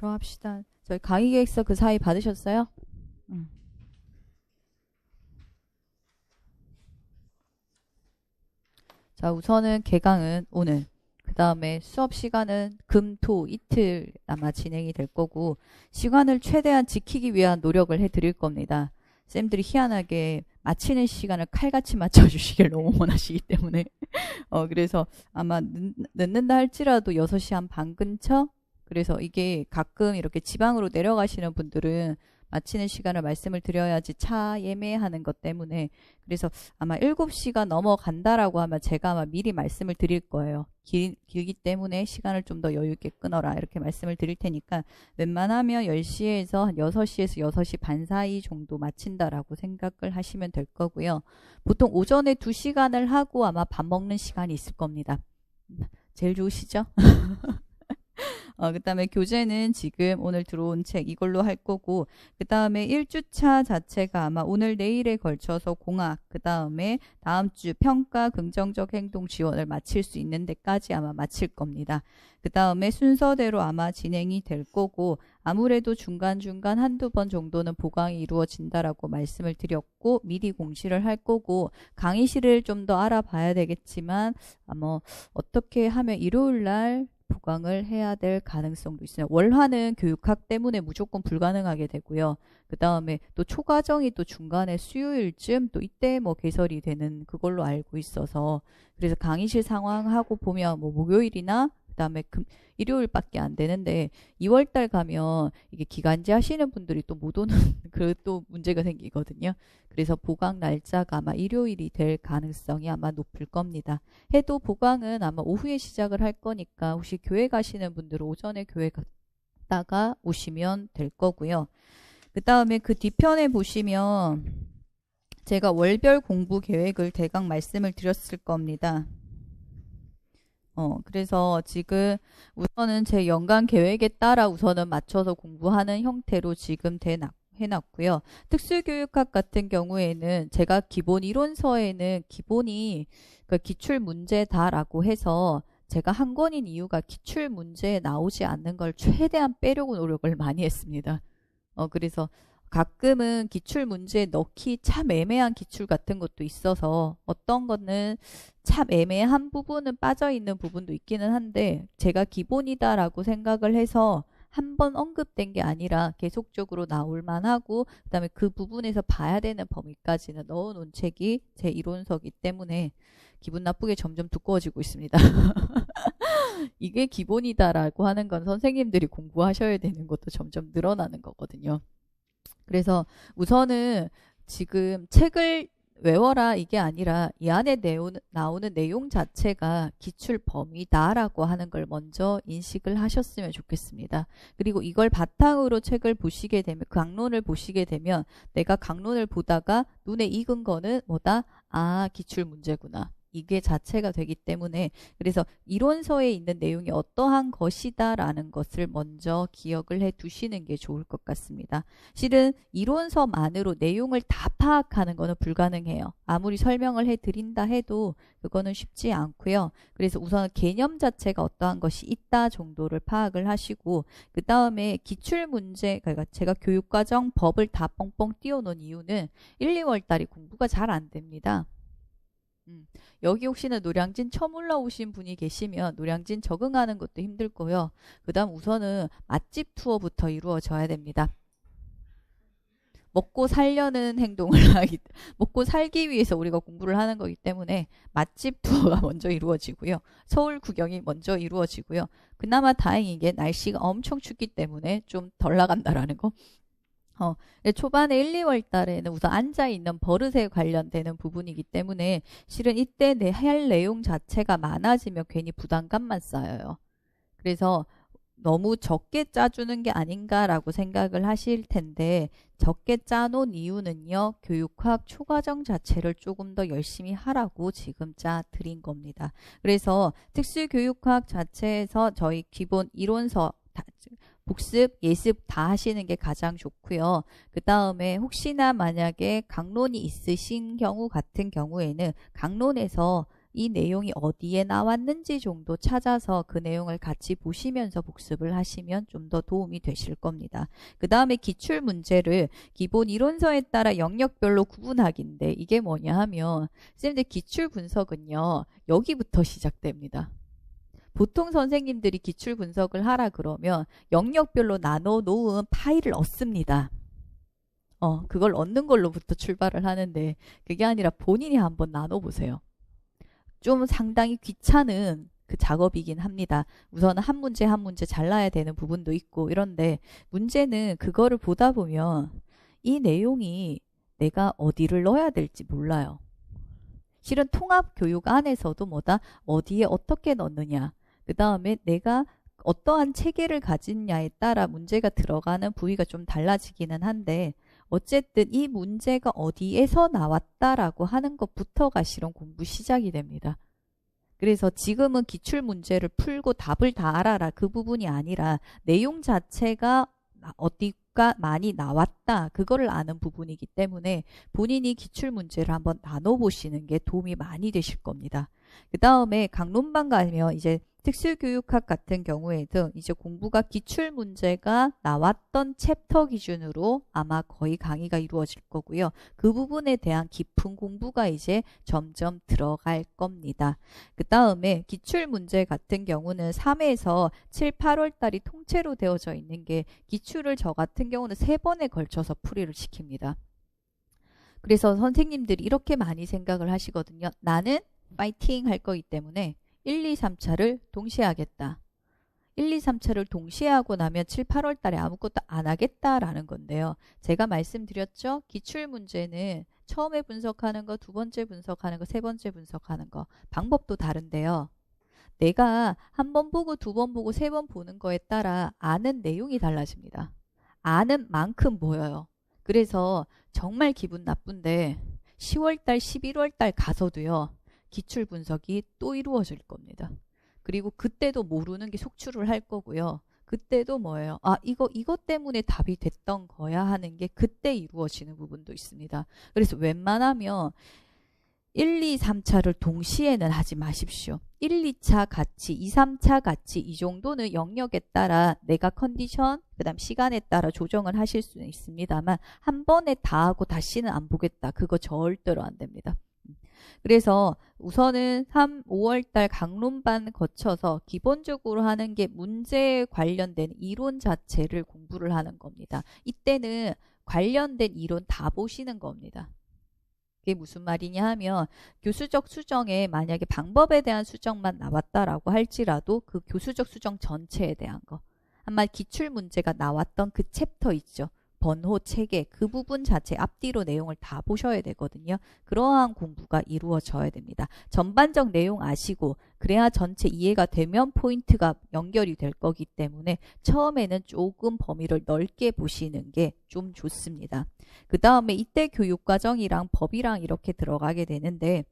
들어갑시다. 저희 강의 계획서 그 사이 받으셨어요? 자, 우선은 개강은 오늘, 그 다음에 수업 시간은 금, 토, 이틀 아마 진행이 될 거고, 시간을 최대한 지키기 위한 노력을 해드릴 겁니다. 쌤들이 희한하게 마치는 시간을 칼같이 맞춰주시길 너무 원하시기 때문에 그래서 아마 늦는다 할지라도 6시 한 반 근처? 그래서 이게 가끔 이렇게 지방으로 내려가시는 분들은 마치는 시간을 말씀을 드려야지 차 예매하는 것 때문에, 그래서 아마 7시가 넘어간다라고 하면 제가 아마 미리 말씀을 드릴 거예요. 길기 때문에 시간을 좀 더 여유 있게 끊어라 이렇게 말씀을 드릴 테니까 웬만하면 10시에서 한 6시에서 6시 반 사이 정도 마친다라고 생각을 하시면 될 거고요. 보통 오전에 2시간을 하고 아마 밥 먹는 시간이 있을 겁니다. 제일 좋으시죠? 그 다음에 교재는 지금 오늘 들어온 책 이걸로 할 거고, 그 다음에 1주차 자체가 아마 오늘 내일에 걸쳐서 공학, 그 다음에 다음 주 평가 긍정적 행동 지원을 마칠 수 있는 데까지 아마 마칠 겁니다. 그 다음에 순서대로 아마 진행이 될 거고, 아무래도 중간중간 한두 번 정도는 보강이 이루어진다라고 말씀을 드렸고, 미리 공시를 할 거고, 강의실을 좀 더 알아봐야 되겠지만 아마 어떻게 하면 일요일날 보강을 해야 될 가능성도 있어요. 월화는 교육학 때문에 무조건 불가능하게 되고요. 그 다음에 또 초과정이 또 중간에 수요일쯤 또 이때 뭐 개설이 되는 그걸로 알고 있어서, 그래서 강의실 상황하고 보면 뭐 목요일이나 그 다음에 일요일밖에 안 되는데 2월달 가면 이게 기간제 하시는 분들이 또 못 오는 그 또 문제가 생기거든요. 그래서 보강 날짜가 아마 일요일이 될 가능성이 아마 높을 겁니다. 해도 보강은 아마 오후에 시작을 할 거니까 혹시 교회 가시는 분들은 오전에 교회 갔다가 오시면 될 거고요. 그 다음에 그 뒤편에 보시면 제가 월별 공부 계획을 대강 말씀을 드렸을 겁니다. 그래서 지금 우선은 제 연간 계획에 따라 우선은 맞춰서 공부하는 형태로 지금 해놨고요. 특수교육학 같은 경우에는 제가 기본 이론서에는 기본이 그 기출문제다라고 해서 제가 한 권인 이유가 기출문제에 나오지 않는 걸 최대한 빼려고 노력을 많이 했습니다. 그래서 가끔은 기출 문제에 넣기 참 애매한 기출 같은 것도 있어서 어떤 거는 참 애매한 부분은 빠져있는 부분도 있기는 한데, 제가 기본이다라고 생각을 해서 한 번 언급된 게 아니라 계속적으로 나올 만하고 그 다음에 그 부분에서 봐야 되는 범위까지는 넣어놓은 책이 제 이론서기 때문에 기분 나쁘게 점점 두꺼워지고 있습니다. 이게 기본이다라고 하는 건 선생님들이 공부하셔야 되는 것도 점점 늘어나는 거거든요. 그래서 우선은 지금 책을 외워라 이게 아니라 이 안에 나오는 내용 자체가 기출 범위다라고 하는 걸 먼저 인식을 하셨으면 좋겠습니다. 그리고 이걸 바탕으로 책을 보시게 되면, 강론을 보시게 되면 내가 강론을 보다가 눈에 익은 거는 뭐다? 아, 기출 문제구나. 이게 자체가 되기 때문에, 그래서 이론서에 있는 내용이 어떠한 것이다 라는 것을 먼저 기억을 해 두시는 게 좋을 것 같습니다. 실은 이론서만으로 내용을 다 파악하는 거는 불가능해요. 아무리 설명을 해 드린다 해도 그거는 쉽지 않고요. 그래서 우선 개념 자체가 어떠한 것이 있다 정도를 파악을 하시고, 그 다음에 기출문제, 그러니까 제가 교육과정 법을 다 뻥뻥 띄워놓은 이유는 1, 2월 달이 공부가 잘 안 됩니다. 여기 혹시나 노량진 처음 올라오신 분이 계시면 노량진 적응하는 것도 힘들 거요. 그 다음 우선은 맛집 투어부터 이루어져야 됩니다. 먹고 살려는 행동을 먹고 살기 위해서 우리가 공부를 하는 거기 때문에 맛집 투어가 먼저 이루어지고요. 서울 구경이 먼저 이루어지고요. 그나마 다행인 게 날씨가 엄청 춥기 때문에 좀 덜 나간다라는 거. 초반에 1, 2월 달에는 우선 앉아있는 버릇에 관련되는 부분이기 때문에 실은 이때 할 내용 자체가 많아지면 괜히 부담감만 쌓여요. 그래서 너무 적게 짜주는 게 아닌가라고 생각을 하실 텐데, 적게 짜놓은 이유는요, 교육학 초과정 자체를 조금 더 열심히 하라고 지금 짜 드린 겁니다. 그래서 특수교육학 자체에서 저희 기본 이론서 복습, 예습 다 하시는 게 가장 좋고요. 그 다음에 혹시나 만약에 강론이 있으신 경우 같은 경우에는 강론에서 이 내용이 어디에 나왔는지 정도 찾아서 그 내용을 같이 보시면서 복습을 하시면 좀 더 도움이 되실 겁니다. 그 다음에 기출문제를 기본 이론서에 따라 영역별로 구분하기인데 이게 뭐냐 하면 쌤들 기출 분석은요 여기부터 시작됩니다. 보통 선생님들이 기출 분석을 하라 그러면 영역별로 나눠 놓은 파일을 얻습니다. 그걸 얻는 걸로부터 출발을 하는데 그게 아니라 본인이 한번 나눠보세요. 좀 상당히 귀찮은 그 작업이긴 합니다. 우선 한 문제 한 문제 잘라야 되는 부분도 있고 이런데 문제는 그거를 보다 보면 이 내용이 내가 어디를 넣어야 될지 몰라요. 실은 통합교육 안에서도 뭐다? 어디에 어떻게 넣느냐. 그 다음에 내가 어떠한 체계를 가진냐에 따라 문제가 들어가는 부위가 좀 달라지기는 한데 어쨌든 이 문제가 어디에서 나왔다라고 하는 것부터가 실은 공부 시작이 됩니다. 그래서 지금은 기출문제를 풀고 답을 다 알아라 그 부분이 아니라 내용 자체가 어디가 많이 나왔다 그거를 아는 부분이기 때문에 본인이 기출문제를 한번 나눠보시는 게 도움이 많이 되실 겁니다. 그 다음에 강론반 가면 이제 특수교육학 같은 경우에도 이제 공부가 기출문제가 나왔던 챕터 기준으로 아마 거의 강의가 이루어질 거고요. 그 부분에 대한 깊은 공부가 이제 점점 들어갈 겁니다. 그 다음에 기출문제 같은 경우는 3에서 7, 8월 달이 통째로 되어져 있는 게 기출을 저 같은 경우는 3번에 걸쳐서 풀이를 시킵니다. 그래서 선생님들이 이렇게 많이 생각을 하시거든요. 나는 파이팅 할 거기 때문에 1, 2, 3차를 동시에 하겠다. 1, 2, 3차를 동시에 하고 나면 7, 8월 달에 아무것도 안 하겠다라는 건데요. 제가 말씀드렸죠. 기출문제는 처음에 분석하는 거, 두 번째 분석하는 거, 세 번째 분석하는 거 방법도 다른데요. 내가 한 번 보고 두 번 보고 세 번 보는 거에 따라 아는 내용이 달라집니다. 아는 만큼 보여요. 그래서 정말 기분 나쁜데 10월 달, 11월 달 가서도요. 기출 분석이 또 이루어질 겁니다. 그리고 그때도 모르는 게 속출을 할 거고요. 그때도 뭐예요? 이것 때문에 답이 됐던 거야 하는 게 그때 이루어지는 부분도 있습니다. 그래서 웬만하면 1, 2, 3차를 동시에는 하지 마십시오. 1, 2차 같이, 2, 3차 같이 이 정도는 영역에 따라 내가 컨디션, 그 다음 시간에 따라 조정을 하실 수는 있습니다만 한 번에 다 하고 다시는 안 보겠다. 그거 절대로 안 됩니다. 그래서 우선은 3, 5월달 강론반 거쳐서 기본적으로 하는 게 문제에 관련된 이론 자체를 공부를 하는 겁니다. 이때는 관련된 이론 다 보시는 겁니다. 그게 무슨 말이냐 하면 교수적 수정에 만약에 방법에 대한 수정만 나왔다라고 할지라도 그 교수적 수정 전체에 대한 거. 한마디 기출문제가 나왔던 그 챕터 있죠. 번호, 체계 그 부분 자체 앞뒤로 내용을 다 보셔야 되거든요. 그러한 공부가 이루어져야 됩니다. 전반적 내용 아시고 그래야 전체 이해가 되면 포인트가 연결이 될 거기 때문에 처음에는 조금 범위를 넓게 보시는 게 좀 좋습니다. 그 다음에 이때 교육과정이랑 법이랑 이렇게 들어가게 되는데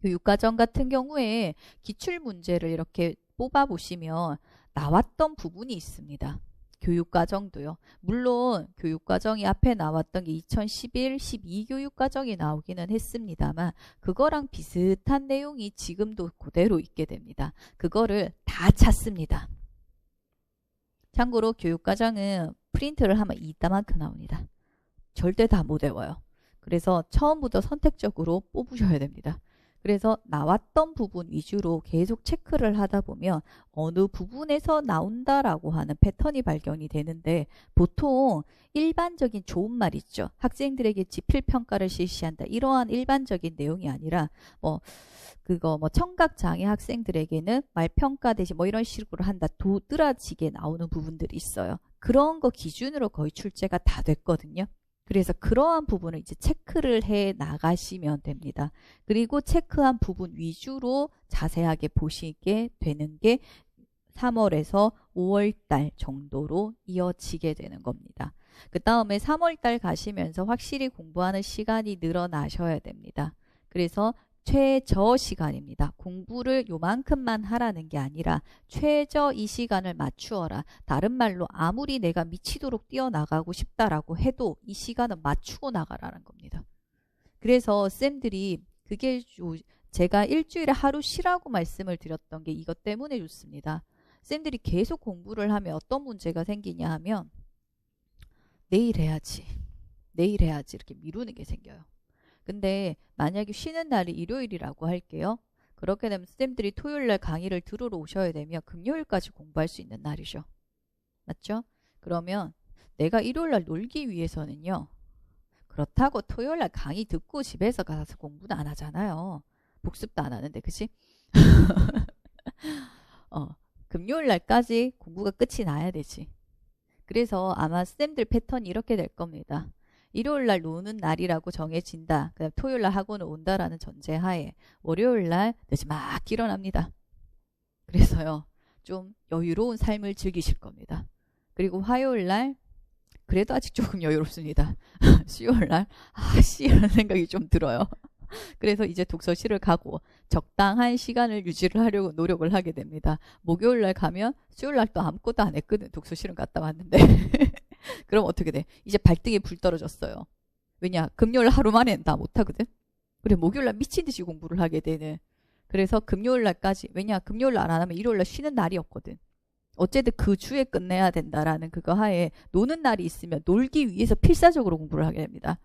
교육과정 같은 경우에 기출문제를 이렇게 뽑아보시면 나왔던 부분이 있습니다. 교육과정도요. 물론 교육과정이 앞에 나왔던 게 2011, 12 교육과정이 나오기는 했습니다만 그거랑 비슷한 내용이 지금도 그대로 있게 됩니다. 그거를 다 찾습니다. 참고로 교육과정은 프린트를 하면 이따만큼 나옵니다. 절대 다 못 외워요. 그래서 처음부터 선택적으로 뽑으셔야 됩니다. 그래서 나왔던 부분 위주로 계속 체크를 하다 보면 어느 부분에서 나온다라고 하는 패턴이 발견이 되는데 보통 일반적인 좋은 말 있죠. 학생들에게 지필평가를 실시한다. 이러한 일반적인 내용이 아니라 청각장애 학생들에게는 말평가 대신 이런 식으로 한다. 도드라지게 나오는 부분들이 있어요. 그런 거 기준으로 거의 출제가 다 됐거든요. 그래서 그러한 부분을 이제 체크를 해 나가시면 됩니다. 그리고 체크한 부분 위주로 자세하게 보시게 되는 게 3월에서 5월달 정도로 이어지게 되는 겁니다. 그 다음에 3월달 가시면서 확실히 공부하는 시간이 늘어나셔야 됩니다. 그래서 최저 시간입니다. 공부를 요만큼만 하라는 게 아니라 최저 이 시간을 맞추어라. 다른 말로 아무리 내가 미치도록 뛰어나가고 싶다라고 해도 이 시간은 맞추고 나가라는 겁니다. 그래서 쌤들이 그게 제가 일주일에 하루 쉬라고 말씀을 드렸던 게 이것 때문에 좋습니다. 쌤들이 계속 공부를 하면 어떤 문제가 생기냐 하면 내일 해야지 이렇게 미루는 게 생겨요. 근데 만약에 쉬는 날이 일요일이라고 할게요. 그렇게 되면 쌤들이 토요일날 강의를 들으러 오셔야 되면 금요일까지 공부할 수 있는 날이죠. 맞죠? 그러면 내가 일요일날 놀기 위해서는요. 그렇다고 토요일날 강의 듣고 집에서 가서 공부는 안 하잖아요. 복습도 안 하는데, 그치? 금요일날까지 공부가 끝이 나야 되지. 그래서 아마 쌤들 패턴이 이렇게 될 겁니다. 일요일날 노는 날이라고 정해진다. 그다음 토요일날 학원을 온다라는 전제하에 월요일날 늦지막 일어납니다. 그래서요. 좀 여유로운 삶을 즐기실 겁니다. 그리고 화요일날 그래도 아직 조금 여유롭습니다. 수요일날 이런 생각이 좀 들어요. 그래서 이제 독서실을 가고 적당한 시간을 유지를 하려고 노력을 하게 됩니다. 목요일날 가면 수요일날 또 아무것도 안 했거든. 독서실은 갔다 왔는데. 그럼 어떻게 돼? 이제 발등에 불 떨어졌어요. 왜냐? 금요일 하루 만에 다 못하거든. 그래 목요일날 미친 듯이 공부를 하게 되는. 그래서 금요일날까지, 왜냐? 금요일날 안 하면 일요일날 쉬는 날이었거든. 어쨌든 그 주에 끝내야 된다라는 그거 하에 노는 날이 있으면 놀기 위해서 필사적으로 공부를 하게 됩니다.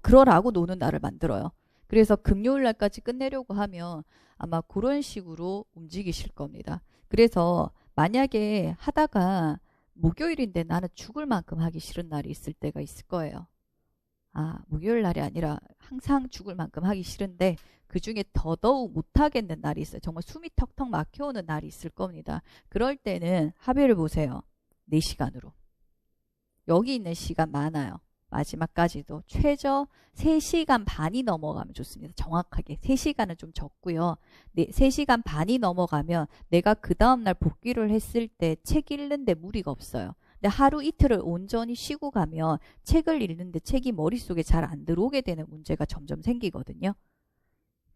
그러라고 노는 날을 만들어요. 그래서 금요일 날까지 끝내려고 하면 아마 그런 식으로 움직이실 겁니다. 그래서 만약에 하다가 목요일인데 나는 죽을 만큼 하기 싫은 날이 있을 때가 있을 거예요. 목요일 날이 아니라 항상 죽을 만큼 하기 싫은데 그중에 더더욱 못하겠는 날이 있어요. 정말 숨이 턱턱 막혀오는 날이 있을 겁니다. 그럴 때는 합의를 보세요. 4시간으로. 여기 있는 시간 많아요. 마지막까지도 최저 3시간 반이 넘어가면 좋습니다. 정확하게 3시간은 좀 적고요. 3시간 반이 넘어가면 내가 그 다음날 복귀를 했을 때 책 읽는데 무리가 없어요. 근데 하루 이틀을 온전히 쉬고 가면 책을 읽는데 책이 머릿속에 잘 안 들어오게 되는 문제가 점점 생기거든요.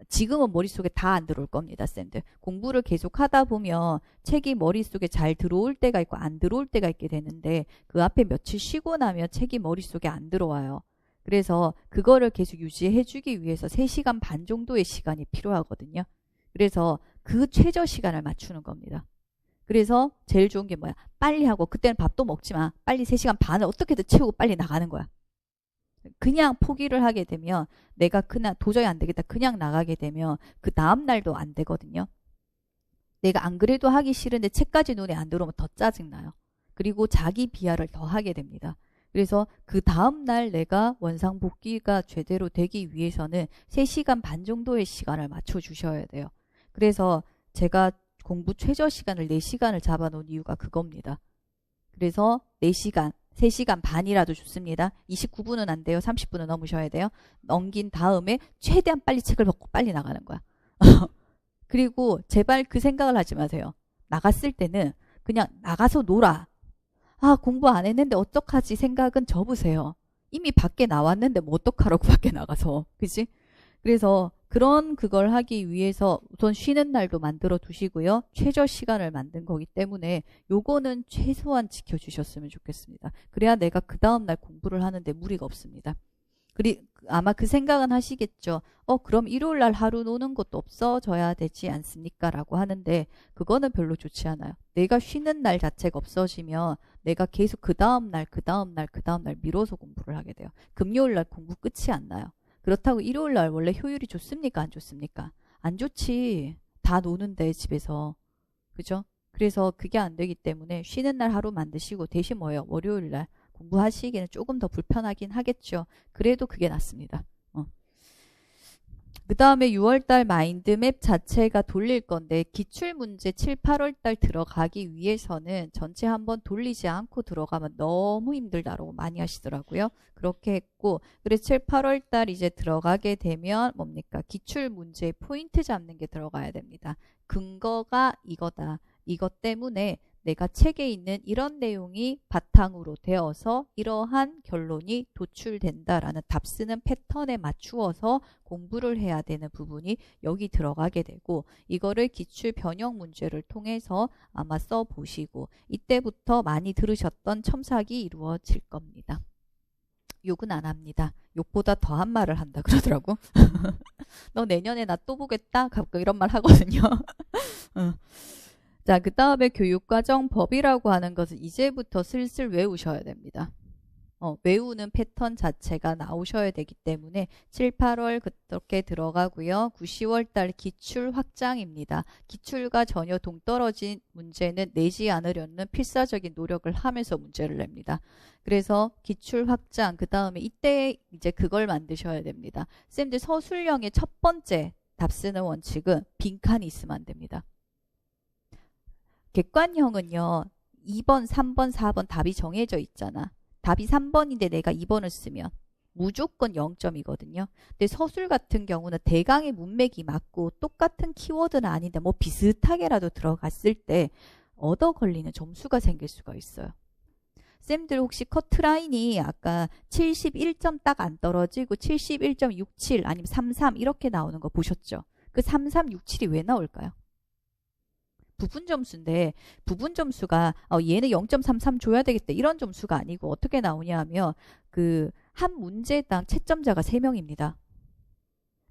지금은 머릿속에 다 안 들어올 겁니다, 쌤들. 공부를 계속 하다 보면 책이 머릿속에 잘 들어올 때가 있고 안 들어올 때가 있게 되는데 그 앞에 며칠 쉬고 나면 책이 머릿속에 안 들어와요. 그래서 그거를 계속 유지해 주기 위해서 3시간 반 정도의 시간이 필요하거든요. 그래서 그 최저 시간을 맞추는 겁니다. 그래서 제일 좋은 게 뭐야? 빨리 하고 그때는 밥도 먹지 마. 빨리 3시간 반을 어떻게든 채우고 빨리 나가는 거야. 그냥 포기를 하게 되면 내가 그날 도저히 안 되겠다 그냥 나가게 되면 그 다음 날도 안 되거든요. 내가 안 그래도 하기 싫은데 책까지 눈에 안 들어오면 더 짜증나요. 그리고 자기 비하를 더 하게 됩니다. 그래서 그 다음 날 내가 원상복귀가 제대로 되기 위해서는 3시간 반 정도의 시간을 맞춰 주셔야 돼요. 그래서 제가 공부 최저 시간을 4시간을 잡아놓은 이유가 그겁니다. 그래서 4시간 3시간 반이라도 좋습니다. 29분은 안 돼요. 30분은 넘으셔야 돼요. 넘긴 다음에 최대한 빨리 책을 벗고 빨리 나가는 거야. 그리고 제발 그 생각을 하지 마세요. 나갔을 때는 그냥 나가서 놀아. 공부 안 했는데 어떡하지 생각은 접으세요. 이미 밖에 나왔는데 뭐 어떡하라고 밖에 나가서. 그치? 그래서 그걸 하기 위해서 우선 쉬는 날도 만들어 두시고요. 최저 시간을 만든 거기 때문에 요거는 최소한 지켜주셨으면 좋겠습니다. 그래야 내가 그 다음날 공부를 하는데 무리가 없습니다. 아마 그 생각은 하시겠죠. 그럼 일요일날 하루 노는 것도 없어져야 되지 않습니까? 라고 하는데 그거는 별로 좋지 않아요. 내가 쉬는 날 자체가 없어지면 내가 계속 그 다음날 미뤄서 공부를 하게 돼요. 금요일날 공부 끝이 안 나요. 그렇다고 일요일날 원래 효율이 좋습니까? 안 좋습니까? 안 좋지. 다 노는데 집에서. 그죠? 그래서 그게 안 되기 때문에 쉬는 날 하루 만드시고 대신 뭐예요? 월요일날 공부하시기에는 조금 더 불편하긴 하겠죠. 그래도 그게 낫습니다. 그 다음에 6월달 마인드맵 자체가 돌릴 건데 기출문제 7, 8월달 들어가기 위해서는 전체 한번 돌리지 않고 들어가면 너무 힘들다라고 많이 하시더라고요. 그렇게 했고 그래서 7, 8월달 이제 들어가게 되면 뭡니까? 기출문제 포인트 잡는 게 들어가야 됩니다. 근거가 이거다. 이것 때문에 내가 책에 있는 이런 내용이 바탕으로 되어서 이러한 결론이 도출된다라는 답 쓰는 패턴에 맞추어서 공부를 해야 되는 부분이 여기 들어가게 되고 이거를 기출 변형 문제를 통해서 아마 써보시고 이때부터 많이 들으셨던 첨삭이 이루어질 겁니다. 욕은 안 합니다. 욕보다 더한 말을 한다 그러더라고. 너 내년에 나 또 보겠다? 가끔 이런 말 하거든요. 자, 그 다음에 교육과정 법이라고 하는 것은 이제부터 슬슬 외우셔야 됩니다. 외우는 패턴 자체가 나오셔야 되기 때문에 7, 8월 그렇게 들어가고요. 9, 10월 달 기출 확장입니다. 기출과 전혀 동떨어진 문제는 내지 않으려는 필사적인 노력을 하면서 문제를 냅니다. 그래서 기출 확장, 그 다음에 이때 이제 그걸 만드셔야 됩니다. 쌤들 서술형의 첫 번째 답 쓰는 원칙은 빈칸이 있으면 안 됩니다. 객관형은요. 2번, 3번, 4번 답이 정해져 있잖아. 답이 3번인데 내가 2번을 쓰면 무조건 0점이거든요. 근데 서술 같은 경우는 대강의 문맥이 맞고 똑같은 키워드는 아닌데 뭐 비슷하게라도 들어갔을 때 얻어 걸리는 점수가 생길 수가 있어요. 쌤들 혹시 커트라인이 아까 71점 딱 안 떨어지고 71.67 아니면 33 이렇게 나오는 거 보셨죠? 그 3367이 왜 나올까요? 부분 점수인데 부분 점수가 얘는 0.33 줘야 되겠다 이런 점수가 아니고 어떻게 나오냐 하면 그 한 문제당 채점자가 3명입니다.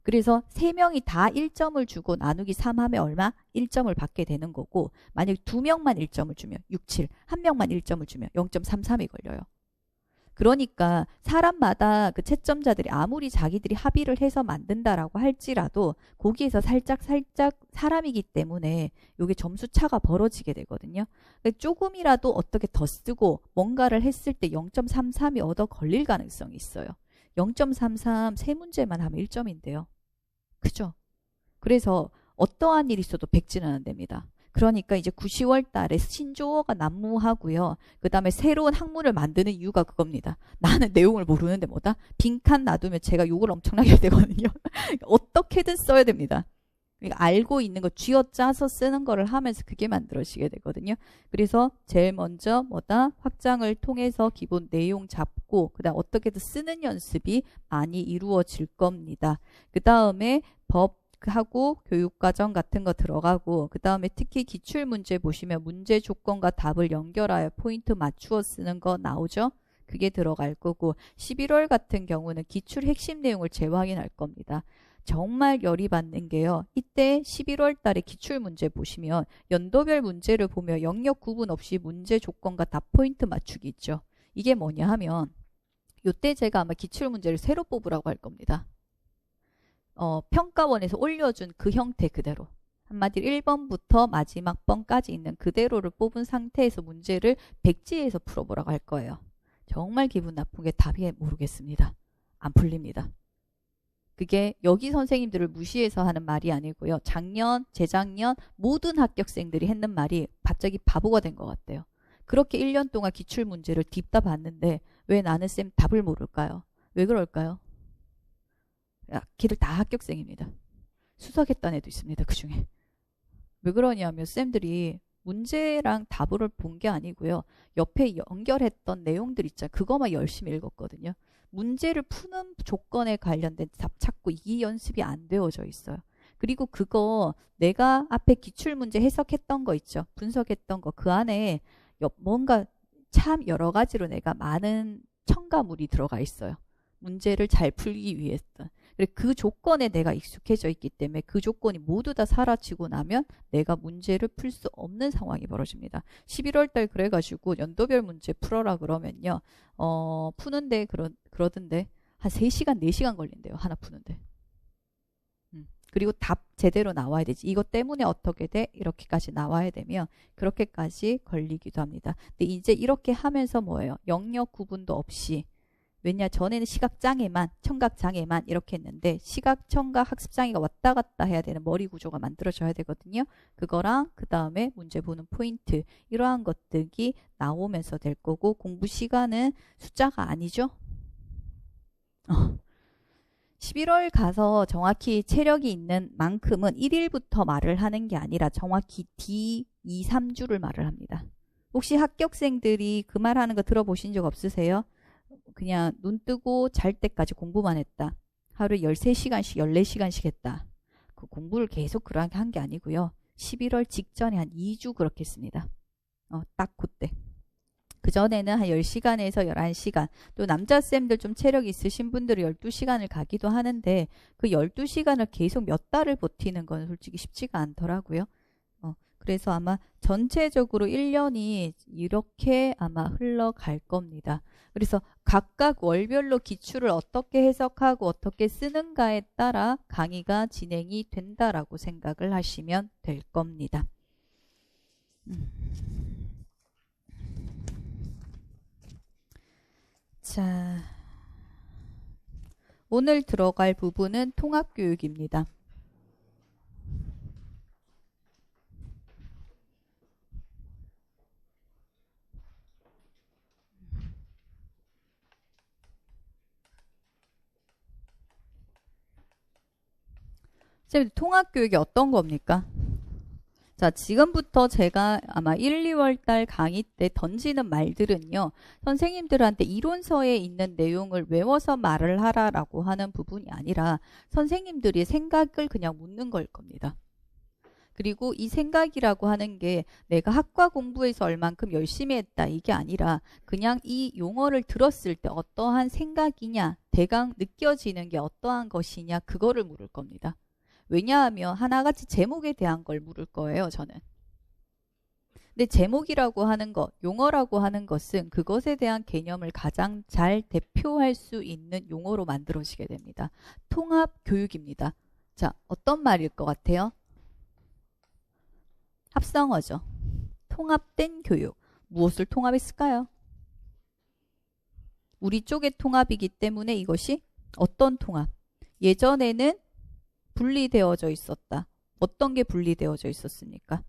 그래서 3명이 다 1점을 주고 나누기 3하면 얼마? 1점을 받게 되는 거고 만약에 2명만 1점을 주면 67, 1명만 1점을 주면 0.33이 걸려요. 그러니까 사람마다 그 채점자들이 아무리 자기들이 합의를 해서 만든다라고 할지라도 거기에서 살짝 사람이기 때문에 이게 점수 차가 벌어지게 되거든요. 그러니까 조금이라도 어떻게 더 쓰고 뭔가를 했을 때 0.33이 얻어 걸릴 가능성이 있어요. 0.33 세 문제만 하면 1점인데요. 그죠? 그래서 어떠한 일이 있어도 백지는 안 됩니다. 그러니까 이제 9, 10월 달에 신조어가 난무하고요. 그 다음에 새로운 학문을 만드는 이유가 그겁니다. 나는 내용을 모르는데 뭐다? 빈칸 놔두면 제가 욕을 엄청나게 되거든요. 어떻게든 써야 됩니다. 그러니까 알고 있는 거 쥐어짜서 쓰는 거를 하면서 그게 만들어지게 되거든요. 그래서 제일 먼저 뭐다? 확장을 통해서 기본 내용 잡고 그 다음 어떻게든 쓰는 연습이 많이 이루어질 겁니다. 그 다음에 법하고 교육과정 같은 거 들어가고 그 다음에 특히 기출문제 보시면 문제 조건과 답을 연결하여 포인트 맞추어 쓰는 거 나오죠? 그게 들어갈 거고 11월 같은 경우는 기출 핵심 내용을 재확인할 겁니다. 정말 열이 받는 게요. 이때 11월 달에 기출문제 보시면 연도별 문제를 보면 영역 구분 없이 문제 조건과 답 포인트 맞추기 있죠. 이게 뭐냐 하면 이때 제가 아마 기출문제를 새로 뽑으라고 할 겁니다. 평가원에서 올려준 그 형태 그대로. 한마디로 1번부터 마지막 번까지 있는 그대로를 뽑은 상태에서 문제를 백지에서 풀어보라고 할 거예요. 정말 기분 나쁜 게 답이 모르겠습니다. 안 풀립니다. 그게 여기 선생님들을 무시해서 하는 말이 아니고요. 작년, 재작년 모든 합격생들이 했는 말이 갑자기 바보가 된 것 같아요. 그렇게 1년 동안 기출문제를 딥다 봤는데 왜 나는 쌤 답을 모를까요? 왜 그럴까요? 걔들 다 합격생입니다. 수석했던 애도 있습니다. 그중에. 왜 그러냐면 쌤들이 문제랑 답을 본 게 아니고요. 옆에 연결했던 내용들 있잖아요. 그거만 열심히 읽었거든요. 문제를 푸는 조건에 관련된 답 찾고 이 연습이 안 되어져 있어요. 그리고 그거 내가 앞에 기출문제 해석했던 거 있죠. 분석했던 거 그 안에 뭔가 참 여러 가지로 내가 많은 첨가물이 들어가 있어요. 문제를 잘 풀기 위해서. 그 조건에 내가 익숙해져 있기 때문에 그 조건이 모두 다 사라지고 나면 내가 문제를 풀 수 없는 상황이 벌어집니다. 11월 달 그래가지고 연도별 문제 풀어라 그러면요. 푸는데 그러던데 한 3시간, 4시간 걸린대요. 하나 푸는데. 그리고 답 제대로 나와야 되지. 이것 때문에 어떻게 돼? 이렇게까지 나와야 되면 그렇게까지 걸리기도 합니다. 근데 이제 이렇게 하면서 뭐예요? 영역 구분도 없이 왜냐 전에는 시각장애만 청각장애만 이렇게 했는데 시각, 청각, 학습장애가 왔다 갔다 해야 되는 머리 구조가 만들어져야 되거든요. 그거랑 그 다음에 문제 보는 포인트 이러한 것들이 나오면서 될 거고 공부 시간은 숫자가 아니죠. 11월 가서 정확히 체력이 있는 만큼은 1일부터 말을 하는 게 아니라 정확히 뒤 2, 3주를 말을 합니다. 혹시 합격생들이 그 말하는 거 들어보신 적 없으세요? 그냥 눈 뜨고 잘 때까지 공부만 했다. 하루에 13시간씩 14시간씩 했다. 그 공부를 계속 그렇게 한 게 아니고요. 11월 직전에 한 2주 그렇게 했습니다. 딱 그때. 그전에는 한 10시간에서 11시간, 또 남자쌤들 좀 체력 있으신 분들은 12시간을 가기도 하는데 그 12시간을 계속 몇 달을 버티는 건 솔직히 쉽지가 않더라고요. 그래서 아마 전체적으로 1년이 이렇게 아마 흘러갈 겁니다. 그래서 각각 월별로 기출을 어떻게 해석하고 어떻게 쓰는가에 따라 강의가 진행이 된다라고 생각을 하시면 될 겁니다. 자, 오늘 들어갈 부분은 통합교육입니다. 선생님, 통합교육이 어떤 겁니까? 자, 지금부터 제가 아마 1, 2월 달 강의 때 던지는 말들은요, 선생님들한테 이론서에 있는 내용을 외워서 말을 하라라고 하는 부분이 아니라 선생님들이 생각을 그냥 묻는 걸 겁니다. 그리고 이 생각이라고 하는 게 내가 학과 공부에서 얼만큼 열심히 했다 이게 아니라 그냥 이 용어를 들었을 때 어떠한 생각이냐, 대강 느껴지는 게 어떠한 것이냐 그거를 물을 겁니다. 왜냐하면 하나같이 제목에 대한 걸 물을 거예요, 저는. 근데 제목이라고 하는 것, 용어라고 하는 것은 그것에 대한 개념을 가장 잘 대표할 수 있는 용어로 만들어지게 됩니다. 통합교육입니다. 자, 어떤 말일 것 같아요? 합성어죠. 통합된 교육. 무엇을 통합했을까요? 우리 쪽의 통합이기 때문에 이것이 어떤 통합? 예전에는 분리되어져 있었다. 어떤 게 분리되어져 있었습니까?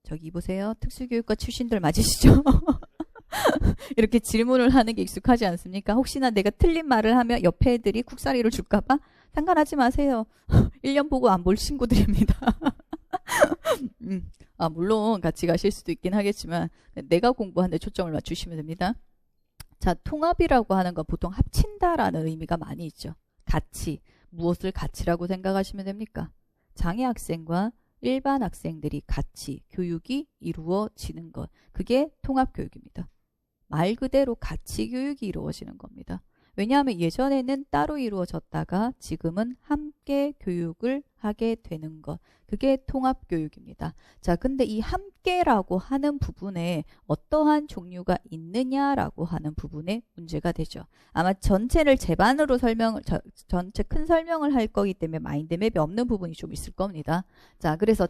저기 보세요. 특수교육과 출신들 맞으시죠? 이렇게 질문을 하는 게 익숙하지 않습니까? 혹시나 내가 틀린 말을 하면 옆에 애들이 국사리를 줄까봐? 상관하지 마세요. 1년 보고 안 볼 친구들입니다. 물론 같이 가실 수도 있긴 하겠지만 내가 공부하는 데 초점을 맞추시면 됩니다. 자, 통합이라고 하는 건 보통 합친다라는 의미가 많이 있죠. 같이. 무엇을 같이라고 생각하시면 됩니까? 장애 학생과 일반 학생들이 같이 교육이 이루어지는 것. 그게 통합교육입니다. 말 그대로 같이 교육이 이루어지는 겁니다. 왜냐하면 예전에는 따로 이루어졌다가 지금은 함께 교육을 하게 되는 것. 그게 통합교육입니다. 자, 근데 이 함께라고 하는 부분에 어떠한 종류가 있느냐라고 하는 부분에 문제가 되죠. 아마 전체를 제반으로 전체 큰 설명을 할 거기 때문에 마인드맵이 없는 부분이 좀 있을 겁니다. 자, 그래서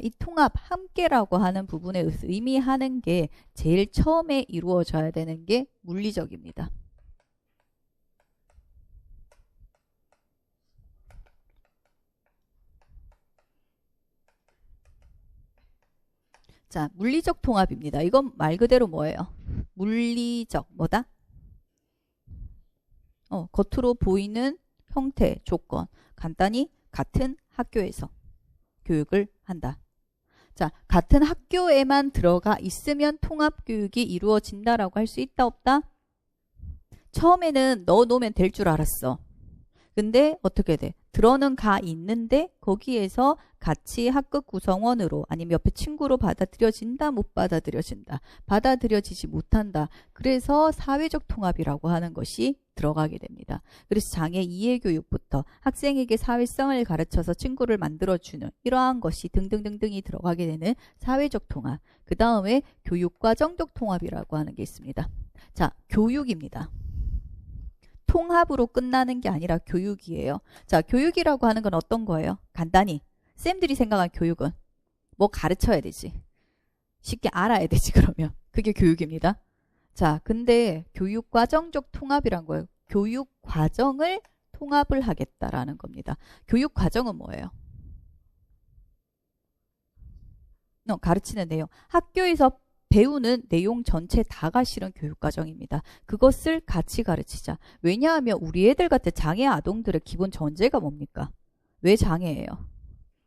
이 통합, 함께라고 하는 부분에 의미하는 게 제일 처음에 이루어져야 되는 게 물리적입니다. 자, 물리적 통합입니다. 이건 말 그대로 뭐예요? 물리적, 뭐다? 겉으로 보이는 형태, 조건. 간단히 같은 학교에서 교육을 한다. 자, 같은 학교에만 들어가 있으면 통합교육이 이루어진다라고 할 수 있다, 없다? 처음에는 넣어 놓으면 될 줄 알았어. 근데 어떻게 돼? 들어는 가 있는데 거기에서 같이 학급 구성원으로 아니면 옆에 친구로 받아들여진다, 못 받아들여진다, 받아들여지지 못한다. 그래서 사회적 통합이라고 하는 것이 들어가게 됩니다. 그래서 장애 이해 교육부터 학생에게 사회성을 가르쳐서 친구를 만들어주는 이러한 것이 등등등등이 들어가게 되는 사회적 통합. 그 다음에 교육과정적 통합이라고 하는 게 있습니다. 자, 교육입니다. 통합으로 끝나는 게 아니라 교육이에요. 자, 교육이라고 하는 건 어떤 거예요? 간단히 쌤들이 생각한 교육은 뭐 가르쳐야 되지. 쉽게 알아야 되지 그러면. 그게 교육입니다. 자, 근데 교육과정적 통합이란 거예요. 교육과정을 통합을 하겠다라는 겁니다. 교육과정은 뭐예요? 가르치는 내용. 학교에서 배우는 내용 전체 다가 실은 교육과정입니다. 그것을 같이 가르치자. 왜냐하면 우리 애들 같은 장애 아동들의 기본 전제가 뭡니까? 왜 장애예요?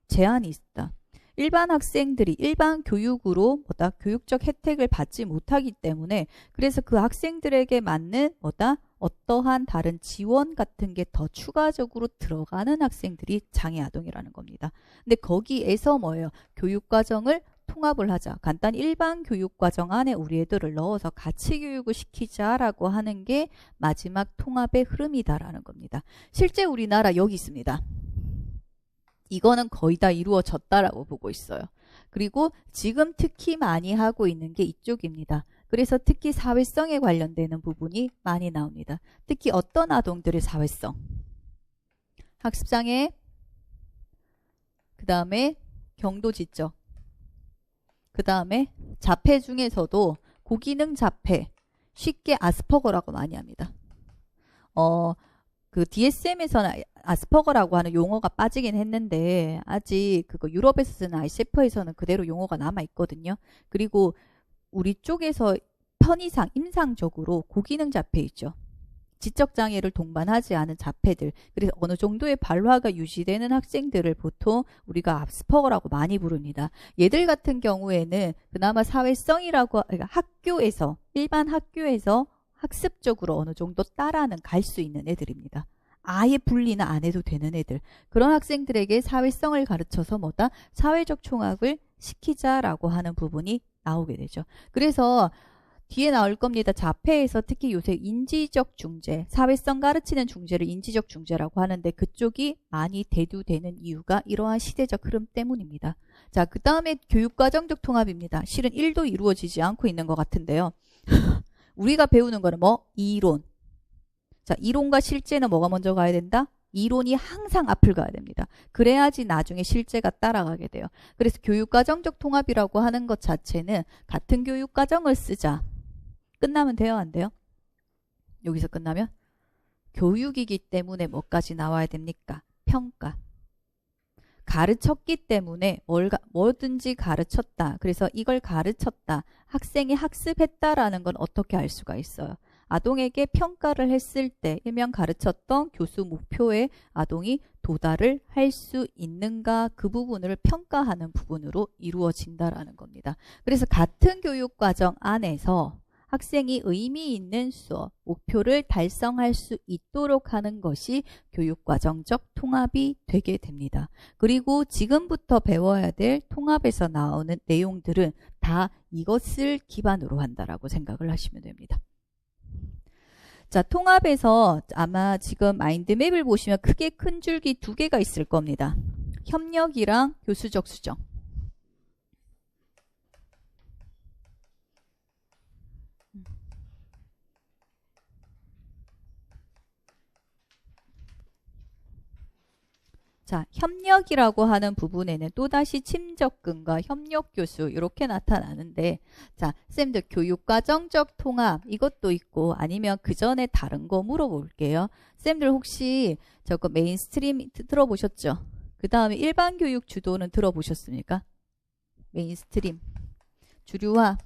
제한이 있다. 일반 학생들이 일반 교육으로 교육적 혜택을 받지 못하기 때문에 그래서 그 학생들에게 맞는 어떠한 다른 지원 같은 게 더 추가적으로 들어가는 학생들이 장애 아동이라는 겁니다. 근데 거기에서 뭐예요? 교육과정을 통합을 하자. 간단 일반 교육과정 안에 우리 애들을 넣어서 같이 교육을 시키자라고 하는 게 마지막 통합의 흐름이다라는 겁니다. 실제 우리나라 여기 있습니다. 이거는 거의 다 이루어졌다라고 보고 있어요. 그리고 지금 특히 많이 하고 있는 게 이쪽입니다. 그래서 특히 사회성에 관련되는 부분이 많이 나옵니다. 특히 어떤 아동들의 사회성? 학습장애, 그 다음에 경도지적, 그 다음에 자폐 중에서도 고기능 자폐, 쉽게 아스퍼거라고 많이 합니다. 그 DSM에서는 아스퍼거라고 하는 용어가 빠지긴 했는데 아직 그거 유럽에서 쓰는 ICF에서는 그대로 용어가 남아 있거든요. 그리고 우리 쪽에서 편의상, 임상적으로 고기능 자폐 있죠. 지적장애를 동반하지 않은 자폐들, 그래서 어느 정도의 발화가 유지되는 학생들을 보통 우리가 아스퍼거라고 많이 부릅니다. 얘들 같은 경우에는 그나마 사회성이라고, 그러니까 학교에서, 일반 학교에서 학습적으로 어느 정도 따라는 갈 수 있는 애들입니다. 아예 분리는 안 해도 되는 애들. 그런 학생들에게 사회성을 가르쳐서 뭐다? 사회적 총학을 시키자라고 하는 부분이 나오게 되죠. 그래서 뒤에 나올 겁니다. 자폐에서 특히 요새 인지적 중재, 사회성 가르치는 중재를 인지적 중재라고 하는데 그쪽이 많이 대두되는 이유가 이러한 시대적 흐름 때문입니다. 자, 그 다음에 교육과정적 통합입니다. 실은 1도 이루어지지 않고 있는 것 같은데요. 우리가 배우는 거는 뭐? 이론. 자, 이론과 실제는 뭐가 먼저 가야 된다? 이론이 항상 앞을 가야 됩니다. 그래야지 나중에 실제가 따라가게 돼요. 그래서 교육과정적 통합이라고 하는 것 자체는 같은 교육과정을 쓰자. 끝나면 돼요? 안 돼요? 여기서 끝나면? 교육이기 때문에 뭐까지 나와야 됩니까? 평가. 가르쳤기 때문에 뭐든지 가르쳤다. 그래서 이걸 가르쳤다. 학생이 학습했다라는 건 어떻게 알 수가 있어요? 아동에게 평가를 했을 때 일명 가르쳤던 교수 목표에 아동이 도달을 할 수 있는가 그 부분을 평가하는 부분으로 이루어진다라는 겁니다. 그래서 같은 교육과정 안에서 학생이 의미 있는 수업, 목표를 달성할 수 있도록 하는 것이 교육과정적 통합이 되게 됩니다. 그리고 지금부터 배워야 될 통합에서 나오는 내용들은 다 이것을 기반으로 한다라고 생각을 하시면 됩니다. 자, 통합에서 아마 지금 마인드맵을 보시면 크게 큰 줄기 2개가 있을 겁니다. 협력이랑 교수적 수정. 자, 협력이라고 하는 부분에는 또다시 침접근과 협력교수 이렇게 나타나는데 자, 쌤들 교육과정적 통합 이것도 있고 아니면 그 전에 다른 거 물어볼게요. 쌤들 혹시 저거 메인스트림 들어보셨죠? 그 다음에 일반교육 주도는 들어보셨습니까? 메인스트림, 주류화,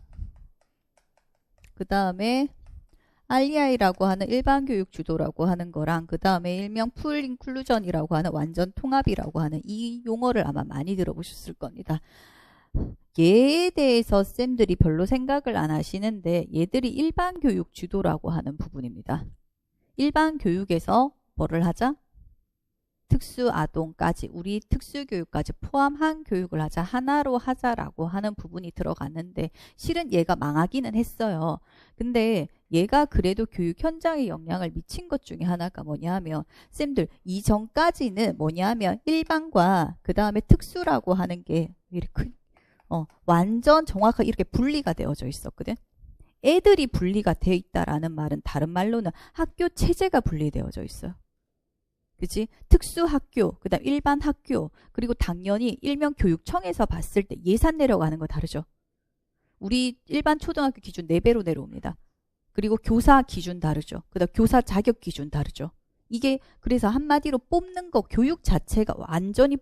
그 다음에 REI라고 하는 일반교육 주도라고 하는 거랑 그 다음에 일명 풀 인클루전이라고 하는 완전 통합이라고 하는 이 용어를 아마 많이 들어보셨을 겁니다. 얘에 대해서 쌤들이 별로 생각을 안 하시는데 얘들이 일반교육 주도라고 하는 부분입니다. 일반교육에서 뭐를 하자? 특수아동까지 우리 특수교육까지 포함한 교육을 하자 하나로 하자라고 하는 부분이 들어갔는데 실은 얘가 망하기는 했어요. 근데 얘가 그래도 교육 현장에 영향을 미친 것 중에 하나가 뭐냐면 쌤들 이전까지는 뭐냐면 일반과 그 다음에 특수라고 하는 게 이렇게 완전 정확하게 이렇게 분리가 되어져 있었거든. 애들이 분리가 되어 있다라는 말은 다른 말로는 학교 체제가 분리되어져 있어요. 그치? 특수학교, 그 다음 일반 학교, 그리고 당연히 일명 교육청에서 봤을 때 예산 내려가는 거 다르죠. 우리 일반 초등학교 기준 4배로 내려옵니다. 그리고 교사 기준 다르죠. 그 다음 교사 자격 기준 다르죠. 이게 그래서 한마디로 뽑는 거 교육 자체가 완전히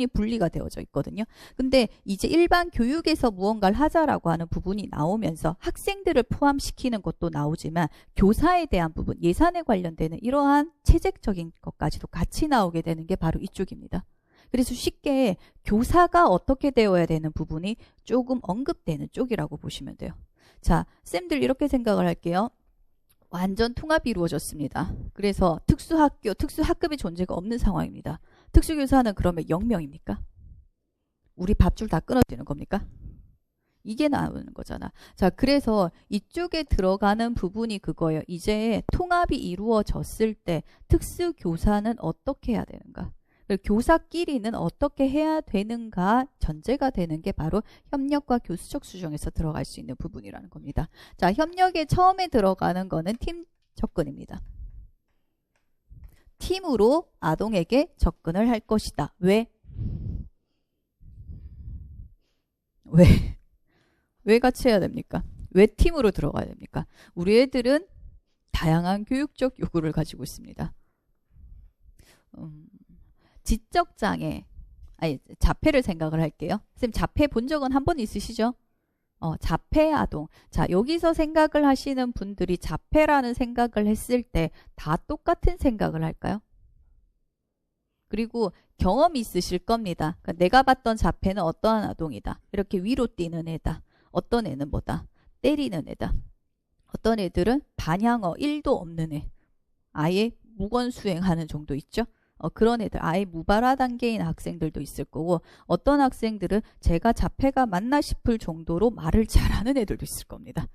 분리가 되어져 있거든요. 근데 이제 일반 교육에서 무언가를 하자라고 하는 부분이 나오면서 학생들을 포함시키는 것도 나오지만 교사에 대한 부분, 예산에 관련되는 이러한 체제적인 것까지도 같이 나오게 되는 게 바로 이쪽입니다. 그래서 쉽게 교사가 어떻게 되어야 되는 부분이 조금 언급되는 쪽이라고 보시면 돼요. 자, 쌤들 이렇게 생각을 할게요. 완전 통합이 이루어졌습니다. 그래서 특수학교, 특수학급의 존재가 없는 상황입니다. 특수교사는 그러면 0명입니까? 우리 밥줄 다 끊어지는 겁니까? 이게 나오는 거잖아. 자, 그래서 이쪽에 들어가는 부분이 그거예요. 이제 통합이 이루어졌을 때 특수교사는 어떻게 해야 되는가? 교사끼리는 어떻게 해야 되는가 전제가 되는 게 바로 협력과 교수적 수정에서 들어갈 수 있는 부분이라는 겁니다. 자, 협력에 처음에 들어가는 거는 팀 접근입니다. 팀으로 아동에게 접근을 할 것이다. 왜? 왜 같이 해야 됩니까? 왜 팀으로 들어가야 됩니까? 우리 애들은 다양한 교육적 요구를 가지고 있습니다. 지적장애, 자폐를 생각을 할게요. 선생님, 자폐 본 적은 한 번 있으시죠? 자폐 아동. 자, 여기서 생각을 하시는 분들이 자폐라는 생각을 했을 때 다 똑같은 생각을 할까요? 그리고 경험이 있으실 겁니다. 그러니까 내가 봤던 자폐는 어떠한 아동이다. 이렇게 위로 뛰는 애다. 어떤 애는 뭐다? 때리는 애다. 어떤 애들은 반향어 1도 없는 애. 아예 무건수행하는 정도 있죠? 그런 애들, 아예 무발화 단계인 학생들도 있을 거고, 어떤 학생들은 제가 자폐가 맞나 싶을 정도로 말을 잘하는 애들도 있을 겁니다.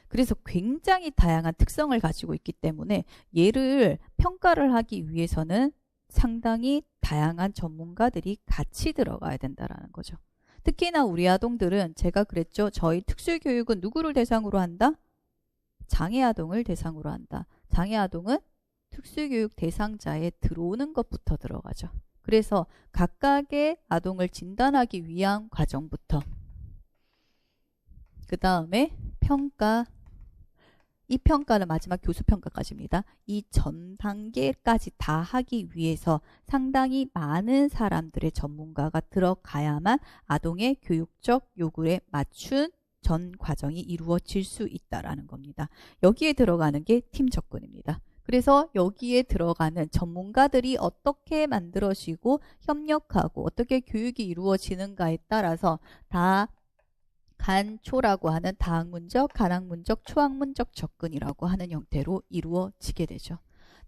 그래서 굉장히 다양한 특성을 가지고 있기 때문에 얘를 평가를 하기 위해서는 상당히 다양한 전문가들이 같이 들어가야 된다는 거죠. 특히나 우리 아동들은 제가 그랬죠. 저희 특수교육은 누구를 대상으로 한다? 장애 아동을 대상으로 한다. 장애 아동은 특수교육 대상자에 들어오는 것부터 들어가죠. 그래서 각각의 아동을 진단하기 위한 과정부터 그 다음에 평가, 이 평가는 마지막 교수평가까지입니다. 이 전 단계까지 다 하기 위해서 상당히 많은 사람들의 전문가가 들어가야만 아동의 교육적 요구에 맞춘 전 과정이 이루어질 수 있다는 겁니다. 여기에 들어가는 게 팀 접근입니다. 그래서 여기에 들어가는 전문가들이 어떻게 만들어지고 협력하고 어떻게 교육이 이루어지는가에 따라서 다 간초라고 하는 다학문적, 간학문적, 초학문적 접근이라고 하는 형태로 이루어지게 되죠.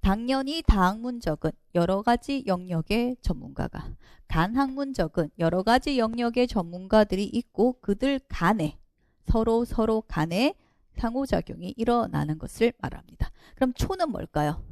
당연히 다학문적은 여러 가지 영역의 전문가가, 간학문적은 여러 가지 영역의 전문가들이 있고 그들 간에 서로 간에 상호작용이 일어나는 것을 말합니다. 그럼 초는 뭘까요?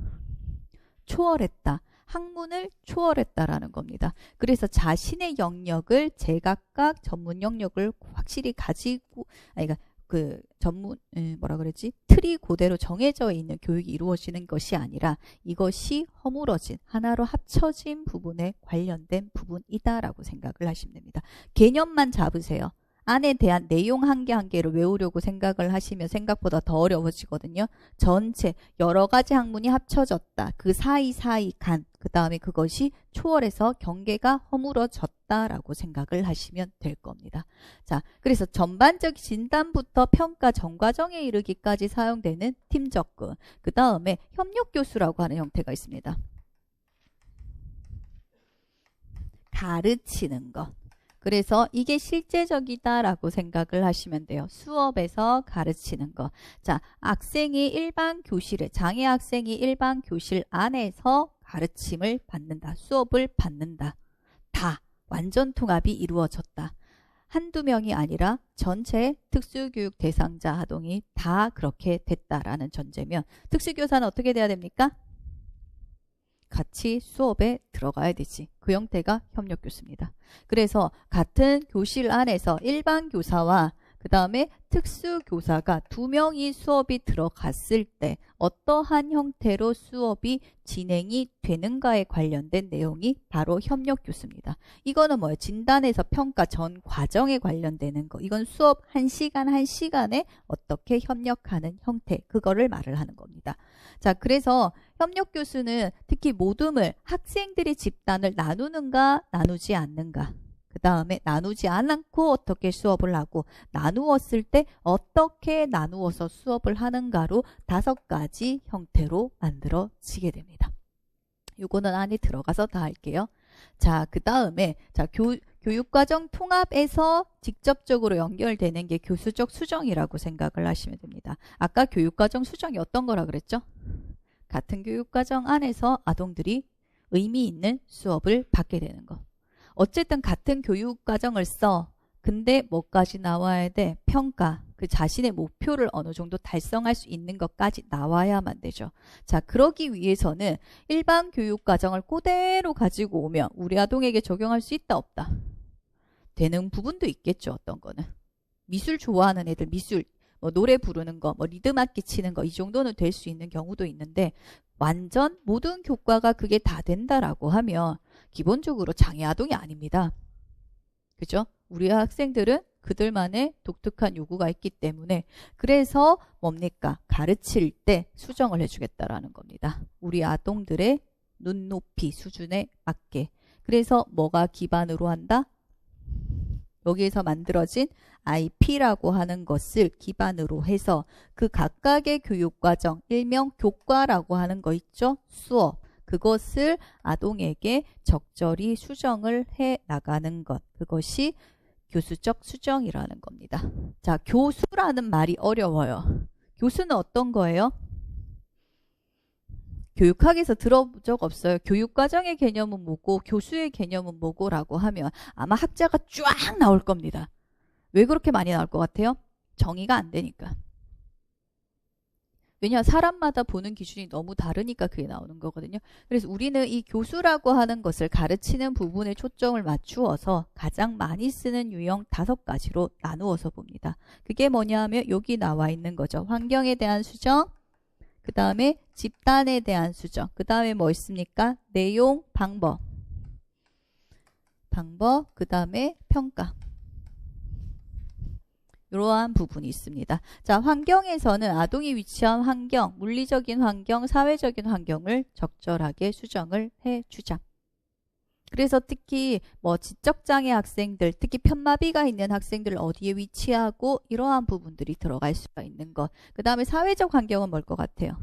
초월했다. 학문을 초월했다라는 겁니다. 그래서 자신의 영역을 제각각 전문 영역을 확실히 가지고, 그러니까 그 전문 뭐라 그랬지? 틀이 그대로 정해져 있는 교육이 이루어지는 것이 아니라 이것이 허물어진 하나로 합쳐진 부분에 관련된 부분이다라고 생각을 하시면 됩니다. 개념만 잡으세요. 안에 대한 내용 한 개 한 개를 외우려고 생각을 하시면 생각보다 더 어려워지거든요. 전체 여러 가지 학문이 합쳐졌다. 그 사이 간, 그 다음에 그것이 초월해서 경계가 허물어졌다라고 생각을 하시면 될 겁니다. 자, 그래서 전반적 진단부터 평가 전 과정에 이르기까지 사용되는 팀 접근, 그 다음에 협력 교수라고 하는 형태가 있습니다. 가르치는 것. 그래서 이게 실제적이다라고 생각을 하시면 돼요. 수업에서 가르치는 거. 자, 학생이 일반 교실에, 장애 학생이 일반 교실 안에서 가르침을 받는다. 수업을 받는다. 다 완전 통합이 이루어졌다. 한두 명이 아니라 전체 특수교육 대상자 아동이 다 그렇게 됐다라는 전제면 특수교사는 어떻게 돼야 됩니까? 같이 수업에 들어가야 되지. 그 형태가 협력교수입니다. 그래서 같은 교실 안에서 일반 교사와 그 다음에 특수교사가 두 명이 수업이 들어갔을 때 어떠한 형태로 수업이 진행이 되는가에 관련된 내용이 바로 협력교수입니다. 이거는 뭐예요? 진단에서 평가 전 과정에 관련되는 거. 이건 수업 1시간 1시간에 어떻게 협력하는 형태, 그거를 말을 하는 겁니다. 자, 그래서 협력교수는 특히 모둠을 학생들의 집단을 나누는가 나누지 않는가, 그 다음에 나누지 않고 어떻게 수업을 하고 나누었을 때 어떻게 나누어서 수업을 하는가로 5가지 형태로 만들어지게 됩니다. 요거는 안에 들어가서 다 할게요. 자, 그 다음에 자, 교육과정 통합에서 직접적으로 연결되는 게 교수적 수정이라고 생각을 하시면 됩니다. 아까 교육과정 수정이 어떤 거라 그랬죠? 같은 교육과정 안에서 아동들이 의미 있는 수업을 받게 되는 거. 어쨌든 같은 교육과정을 써. 근데 뭐까지 나와야 돼? 평가. 그 자신의 목표를 어느 정도 달성할 수 있는 것까지 나와야만 되죠. 자, 그러기 위해서는 일반 교육과정을 그대로 가지고 오면 우리 아동에게 적용할 수 있다, 없다? 되는 부분도 있겠죠, 어떤 거는. 미술 좋아하는 애들, 미술, 뭐 노래 부르는 거, 뭐 리듬 악기 치는 거, 이 정도는 될 수 있는 경우도 있는데, 완전 모든 교과가 그게 다 된다라고 하면 기본적으로 장애 아동이 아닙니다. 그죠? 우리 학생들은 그들만의 독특한 요구가 있기 때문에, 그래서 뭡니까? 가르칠 때 수정을 해주겠다라는 겁니다. 우리 아동들의 눈높이 수준에 맞게. 그래서 뭐가 기반으로 한다? 여기에서 만들어진 IP라고 하는 것을 기반으로 해서 그 각각의 교육과정, 일명 교과라고 하는 거 있죠? 수업. 그것을 아동에게 적절히 수정을 해 나가는 것. 그것이 교수적 수정이라는 겁니다. 자, 교수라는 말이 어려워요. 교수는 어떤 거예요? 교육학에서 들어본 적 없어요. 교육과정의 개념은 뭐고 교수의 개념은 뭐고라고 하면 아마 학자가 쫙 나올 겁니다. 왜 그렇게 많이 나올 것 같아요? 정의가 안 되니까. 왜냐, 사람마다 보는 기준이 너무 다르니까 그게 나오는 거거든요. 그래서 우리는 이 교수라고 하는 것을 가르치는 부분에 초점을 맞추어서 가장 많이 쓰는 유형 5가지로 나누어서 봅니다. 그게 뭐냐 하면 여기 나와 있는 거죠. 환경에 대한 수정, 그 다음에 집단에 대한 수정, 그 다음에 뭐 있습니까? 내용, 방법, 그 다음에 평가. 이러한 부분이 있습니다. 자, 환경에서는 아동이 위치한 환경, 물리적인 환경, 사회적인 환경을 적절하게 수정을 해주자. 그래서 특히 뭐 지적장애 학생들, 특히 편마비가 있는 학생들 어디에 위치하고 이러한 부분들이 들어갈 수가 있는 것. 그 다음에 사회적 환경은 뭘 것 같아요?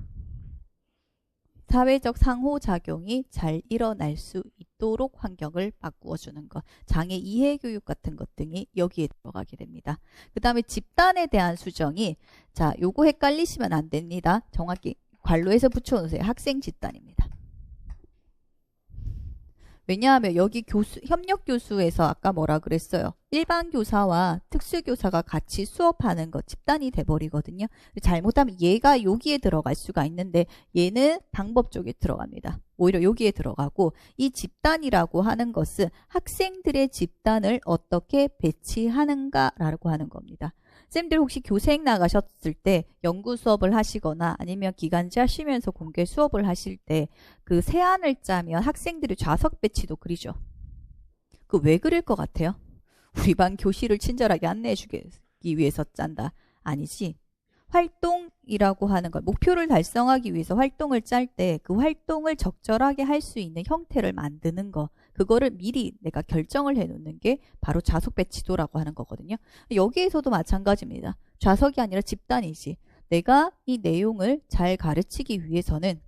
사회적 상호작용이 잘 일어날 수 있도록 환경을 바꾸어주는 것. 장애 이해교육 같은 것 등이 여기에 들어가게 됩니다. 그 다음에 집단에 대한 수정이, 자, 요거 헷갈리시면 안 됩니다. 정확히 괄호에서 붙여놓으세요. 학생 집단입니다. 왜냐하면 여기 협력 교수에서 아까 뭐라 그랬어요? 일반 교사와 특수교사가 같이 수업하는 것, 집단이 돼버리거든요. 잘못하면 얘가 여기에 들어갈 수가 있는데 얘는 방법 쪽에 들어갑니다. 오히려 여기에 들어가고, 이 집단이라고 하는 것은 학생들의 집단을 어떻게 배치하는가라고 하는 겁니다. 쌤들 혹시 교생 나가셨을 때 연구 수업을 하시거나 아니면 기간제 하시면서 공개 수업을 하실 때 그 세안을 짜면 학생들이 좌석 배치도 그리죠. 그 왜 그릴 것 같아요? 우리 반 교실을 친절하게 안내해 주기 위해서 짠다. 아니지. 활동이라고 하는 걸, 목표를 달성하기 위해서 활동을 짤 때 그 활동을 적절하게 할 수 있는 형태를 만드는 거, 그거를 미리 내가 결정을 해 놓는 게 바로 좌석 배치도라고 하는 거거든요. 여기에서도 마찬가지입니다. 좌석이 아니라 집단이지. 내가 이 내용을 잘 가르치기 위해서는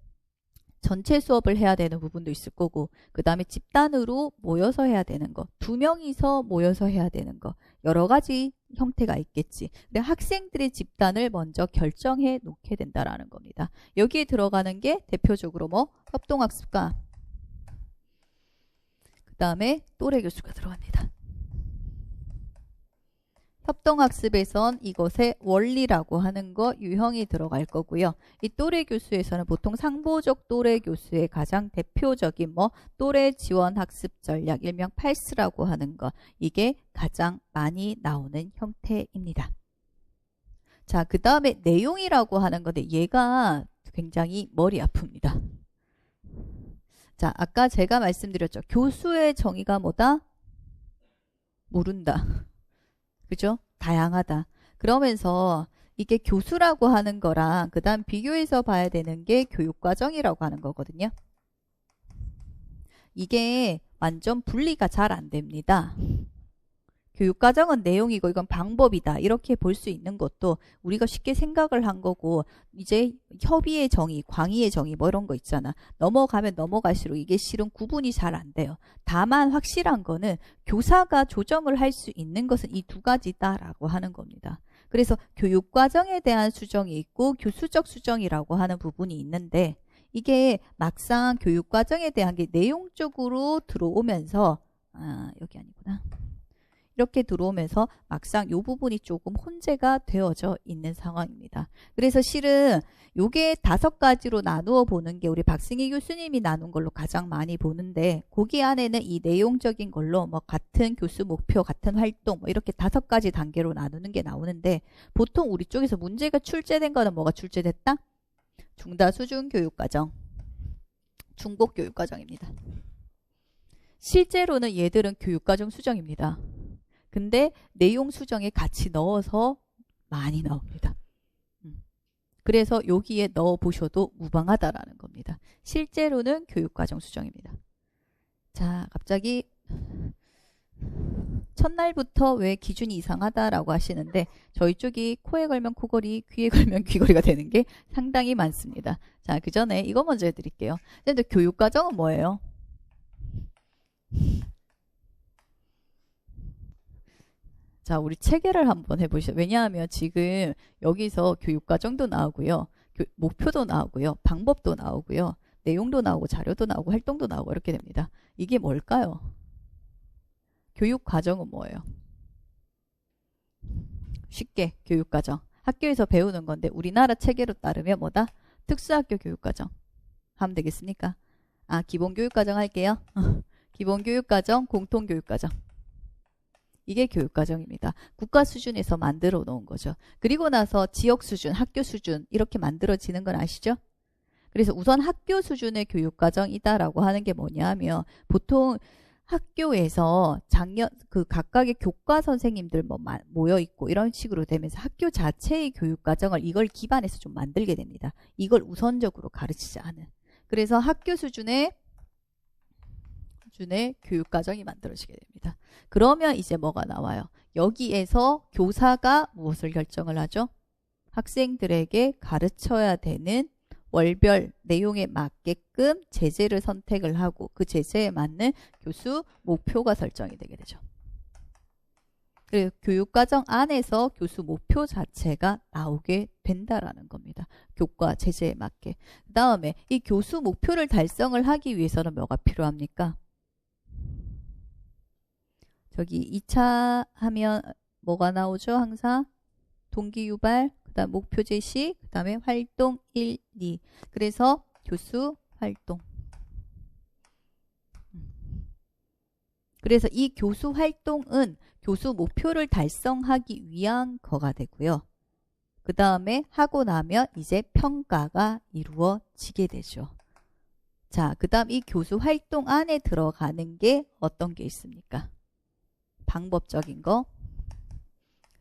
전체 수업을 해야 되는 부분도 있을 거고, 그 다음에 집단으로 모여서 해야 되는 거, 2명이서 모여서 해야 되는 거, 여러 가지 형태가 있겠지. 근데 학생들의 집단을 먼저 결정해 놓게 된다라는 겁니다. 여기에 들어가는 게 대표적으로 뭐 협동학습과 그 다음에 또래 교수가 들어갑니다. 협동학습에선 이것의 원리라고 하는 거, 유형이 들어갈 거고요. 이 또래 교수에서는 보통 상보적 또래 교수의 가장 대표적인 뭐 또래 지원 학습 전략, 일명 팔스라고 하는 거, 이게 가장 많이 나오는 형태입니다. 자, 그 다음에 내용이라고 하는 건데 얘가 굉장히 머리 아픕니다. 자, 아까 제가 말씀드렸죠. 교수의 정의가 뭐다? 모른다. 그죠? 다양하다. 그러면서 이게 교수라고 하는 거랑 그 다음 비교해서 봐야 되는 게 교육과정이라고 하는 거거든요. 이게 완전 분리가 잘 안 됩니다. 교육과정은 내용이고 이건 방법이다. 이렇게 볼 수 있는 것도 우리가 쉽게 생각을 한 거고, 이제 협의의 정의, 광의의 정의 뭐 이런 거 있잖아. 넘어가면 넘어갈수록 이게 실은 구분이 잘 안 돼요. 다만 확실한 거는 교사가 조정을 할 수 있는 것은 이 2가지다라고 하는 겁니다. 그래서 교육과정에 대한 수정이 있고 교수적 수정이라고 하는 부분이 있는데, 이게 막상 교육과정에 대한 게 내용적으로 들어오면서 여기 아니구나. 이렇게 들어오면서 막상 이 부분이 조금 혼재가 되어져 있는 상황입니다. 그래서 실은 요게 5가지로 나누어 보는 게 우리 박승희 교수님이 나눈 걸로 가장 많이 보는데 거기 안에는 이 내용적인 걸로 뭐 같은 교수 목표, 같은 활동 뭐 이렇게 5가지 단계로 나누는 게 나오는데 보통 우리 쪽에서 문제가 출제된 거는 뭐가 출제됐다? 중다수준 교육과정, 중복교육과정입니다. 실제로는 얘들은 교육과정 수정입니다. 근데 내용 수정에 같이 넣어서 많이 나옵니다. 그래서 여기에 넣어 보셔도 무방하다라는 겁니다. 실제로는 교육과정 수정입니다. 자, 갑자기 첫날부터 왜 기준이 이상하다라고 하시는데 저희 쪽이 코에 걸면 코걸이, 귀에 걸면 귀걸이가 되는 게 상당히 많습니다. 자, 그 전에 이거 먼저 해드릴게요. 근데 교육과정은 뭐예요? 자, 우리 체계를 한번 해보시죠. 왜냐하면 지금 여기서 교육과정도 나오고요. 목표도 나오고요. 방법도 나오고요. 내용도 나오고 자료도 나오고 활동도 나오고 이렇게 됩니다. 이게 뭘까요? 교육과정은 뭐예요? 쉽게 교육과정. 학교에서 배우는 건데 우리나라 체계로 따르면 뭐다? 특수학교 교육과정. 하면 되겠습니까? 기본교육과정 할게요. 기본교육과정, 공통교육과정. 이게 교육과정입니다. 국가 수준에서 만들어 놓은 거죠. 그리고 나서 지역 수준, 학교 수준 이렇게 만들어지는 건 아시죠? 그래서 우선 학교 수준의 교육과정이다라고 하는 게 뭐냐면 보통 학교에서 각각의 교과 선생님들 모여 있고 이런 식으로 되면서 학교 자체의 교육과정을 이걸 기반해서 좀 만들게 됩니다. 이걸 우선적으로 가르치지 않은. 그래서 학교 수준의 교육과정이 만들어지게 됩니다. 그러면 이제 뭐가 나와요? 여기에서 교사가 무엇을 결정을 하죠? 학생들에게 가르쳐야 되는 월별 내용에 맞게끔 제재를 선택을 하고 그 제재에 맞는 교수 목표가 설정이 되게 되죠. 그리고 교육과정 안에서 교수 목표 자체가 나오게 된다라는 겁니다. 교과 제재에 맞게. 그 다음에 이 교수 목표를 달성을 하기 위해서는 뭐가 필요합니까? 저기 2차 하면 뭐가 나오죠? 항상 동기 유발, 그 다음 목표 제시, 그 다음에 활동 1, 2. 그래서 교수 활동. 그래서 이 교수 활동은 교수 목표를 달성하기 위한 거가 되고요. 그 다음에 하고 나면 이제 평가가 이루어지게 되죠. 자, 그 다음 이 교수 활동 안에 들어가는 게 어떤 게 있습니까? 방법적인 거,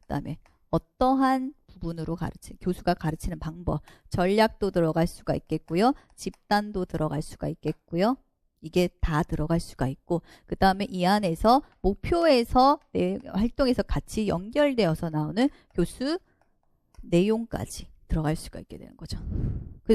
그 다음에 어떠한 부분으로 교수가 가르치는 방법, 전략도 들어갈 수가 있겠고요. 집단도 들어갈 수가 있겠고요. 이게 다 들어갈 수가 있고 그 다음에 이 안에서 목표에서 활동에서 같이 연결되어서 나오는 교수 내용까지 들어갈 수가 있게 되는 거죠.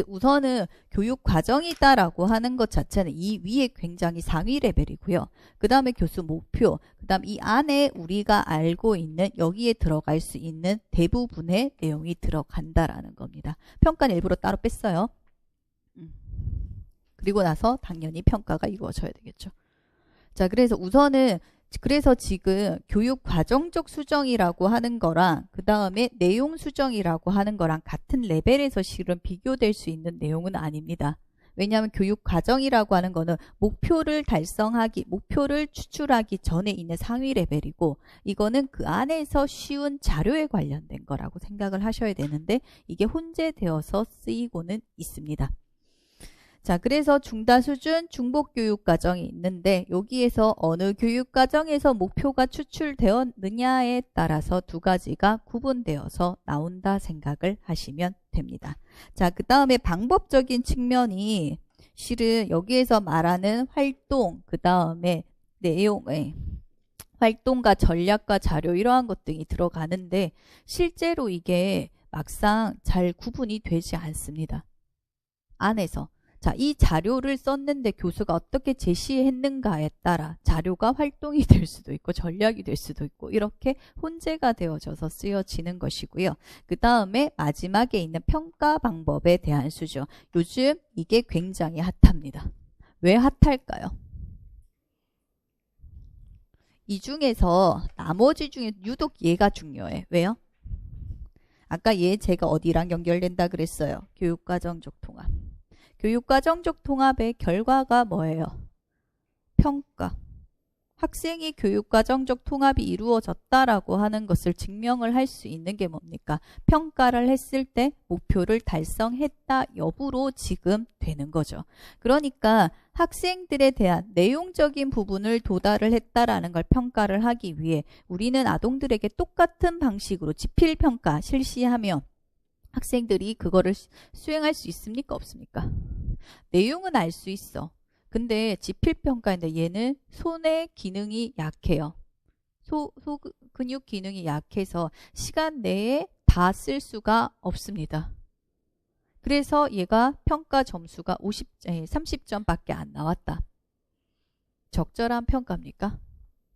우선은 교육 과정이다라고 하는 것 자체는 이 위에 굉장히 상위 레벨이고요. 그 다음에 교수 목표, 그 다음 이 안에 우리가 알고 있는 여기에 들어갈 수 있는 대부분의 내용이 들어간다라는 겁니다. 평가는 일부러 따로 뺐어요. 그리고 나서 당연히 평가가 이루어져야 되겠죠. 자, 그래서 지금 교육 과정적 수정이라고 하는 거랑 그 다음에 내용 수정이라고 하는 거랑 같은 레벨에서 실은 비교될 수 있는 내용은 아닙니다. 왜냐하면 교육 과정이라고 하는 거는 목표를 추출하기 전에 있는 상위 레벨이고 이거는 그 안에서 쉬운 자료에 관련된 거라고 생각을 하셔야 되는데 이게 혼재되어서 쓰이고는 있습니다. 자, 그래서 중다수준 중복교육과정이 있는데 여기에서 어느 교육과정에서 목표가 추출되었느냐에 따라서 두 가지가 구분되어서 나온다 생각을 하시면 됩니다. 자, 그 다음에 방법적인 측면이 실은 여기에서 말하는 활동, 그 다음에 내용의 활동과 전략과 자료 이러한 것들이 들어가는데 실제로 이게 막상 잘 구분이 되지 않습니다. 안에서. 자, 이 자료를 썼는데 교수가 어떻게 제시했는가에 따라 자료가 활동이 될 수도 있고 전략이 될 수도 있고 이렇게 혼재가 되어져서 쓰여지는 것이고요. 그 다음에 마지막에 있는 평가 방법에 대한 수죠. 요즘 이게 굉장히 핫합니다. 왜 핫할까요? 이 중에서 나머지 중에 유독 얘가 중요해. 왜요? 아까 얘 제가 어디랑 연결된다 그랬어요? 교육과정적 통합. 교육과정적 통합의 결과가 뭐예요? 평가. 학생이 교육과정적 통합이 이루어졌다라고 하는 것을 증명을 할 수 있는 게 뭡니까? 평가를 했을 때 목표를 달성했다 여부로 지금 되는 거죠. 그러니까 학생들에 대한 내용적인 부분을 도달을 했다라는 걸 평가를 하기 위해 우리는 아동들에게 똑같은 방식으로 지필평가 실시하며 학생들이 그거를 수행할 수 있습니까? 없습니까? 내용은 알 수 있어. 근데 지필평가인데 얘는 손의 기능이 약해요. 근육 기능이 약해서 시간 내에 다 쓸 수가 없습니다. 그래서 얘가 평가 점수가 30점밖에 안 나왔다. 적절한 평가입니까?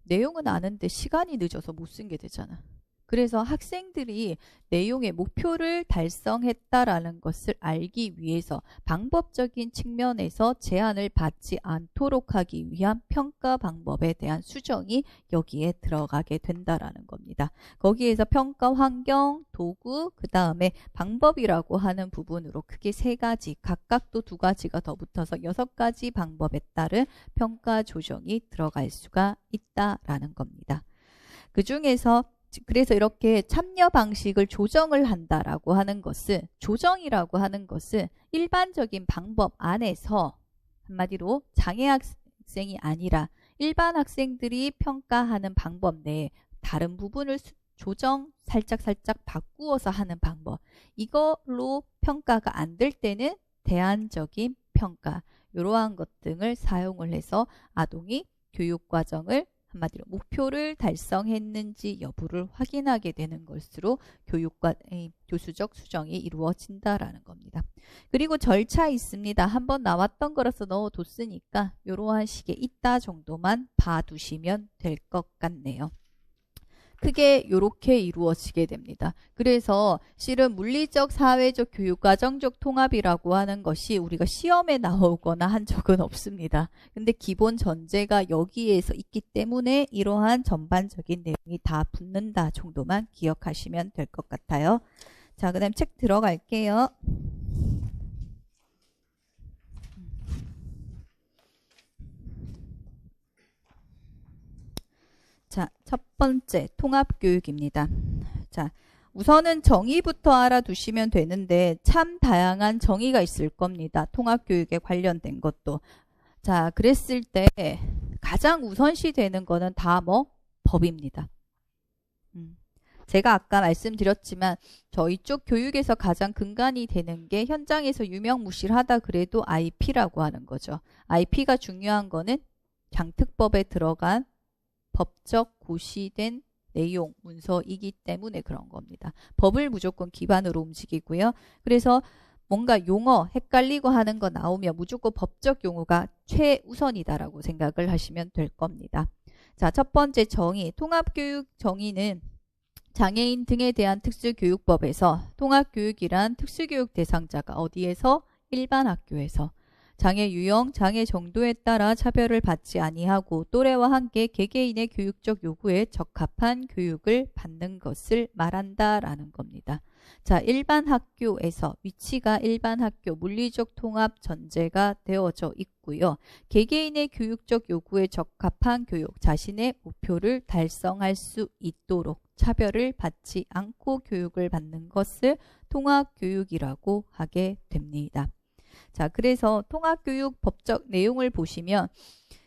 내용은 아는데 시간이 늦어서 못 쓴 게 되잖아. 그래서 학생들이 내용의 목표를 달성했다라는 것을 알기 위해서 방법적인 측면에서 제한을 받지 않도록 하기 위한 평가 방법에 대한 수정이 여기에 들어가게 된다라는 겁니다. 거기에서 평가 환경, 도구, 그 다음에 방법이라고 하는 부분으로 크게 3가지, 각각 또 2가지가 더 붙어서 6가지 방법에 따른 평가 조정이 들어갈 수가 있다라는 겁니다. 그 중에서 그래서 이렇게 참여 방식을 조정을 한다라고 하는 것은, 조정이라고 하는 것은 일반적인 방법 안에서 한마디로 장애 학생이 아니라 일반 학생들이 평가하는 방법 내에 다른 부분을 조정 살짝 바꾸어서 하는 방법, 이걸로 평가가 안 될 때는 대안적인 평가, 이러한 것 등을 사용을 해서 아동이 교육과정을 한마디로 목표를 달성했는지 여부를 확인하게 되는 것으로 교수적 수정이 이루어진다라는 겁니다. 그리고 절차 있습니다. 한번 나왔던 거라서 넣어뒀으니까 이러한 식의 있다 정도만 봐두시면 될 것 같네요. 크게 이렇게 이루어지게 됩니다. 그래서 실은 물리적, 사회적, 교육과정적 통합이라고 하는 것이 우리가 시험에 나오거나 한 적은 없습니다. 근데 기본 전제가 여기에서 있기 때문에 이러한 전반적인 내용이 다 붙는다 정도만 기억하시면 될 것 같아요. 자, 그 다음 책 들어갈게요. 자, 첫 번째 통합교육입니다. 자, 우선은 정의부터 알아두시면 되는데 참 다양한 정의가 있을 겁니다. 통합교육에 관련된 것도. 자, 그랬을 때 가장 우선시 되는 거는 다 법입니다. 제가 아까 말씀드렸지만 저희 쪽 교육에서 가장 근간이 되는 게 현장에서 유명무실하다 그래도 IP라고 하는 거죠. IP가 중요한 거는 장특법에 들어간 법적 고시된 내용, 문서이기 때문에 그런 겁니다. 법을 무조건 기반으로 움직이고요. 그래서 뭔가 용어 헷갈리고 하는 거 나오면 무조건 법적 용어가 최우선이다라고 생각을 하시면 될 겁니다. 자, 첫 번째 정의, 통합교육 정의는 장애인 등에 대한 특수교육법에서 통합교육이란 특수교육 대상자가 어디에서? 일반 학교에서 장애 유형, 장애 정도에 따라 차별을 받지 아니하고 또래와 함께 개개인의 교육적 요구에 적합한 교육을 받는 것을 말한다라는 겁니다. 자, 일반 학교에서 위치가 일반 학교 물리적 통합 전제가 되어져 있고요. 개개인의 교육적 요구에 적합한 교육, 자신의 목표를 달성할 수 있도록 차별을 받지 않고 교육을 받는 것을 통합교육이라고 하게 됩니다. 자, 그래서 통합교육 법적 내용을 보시면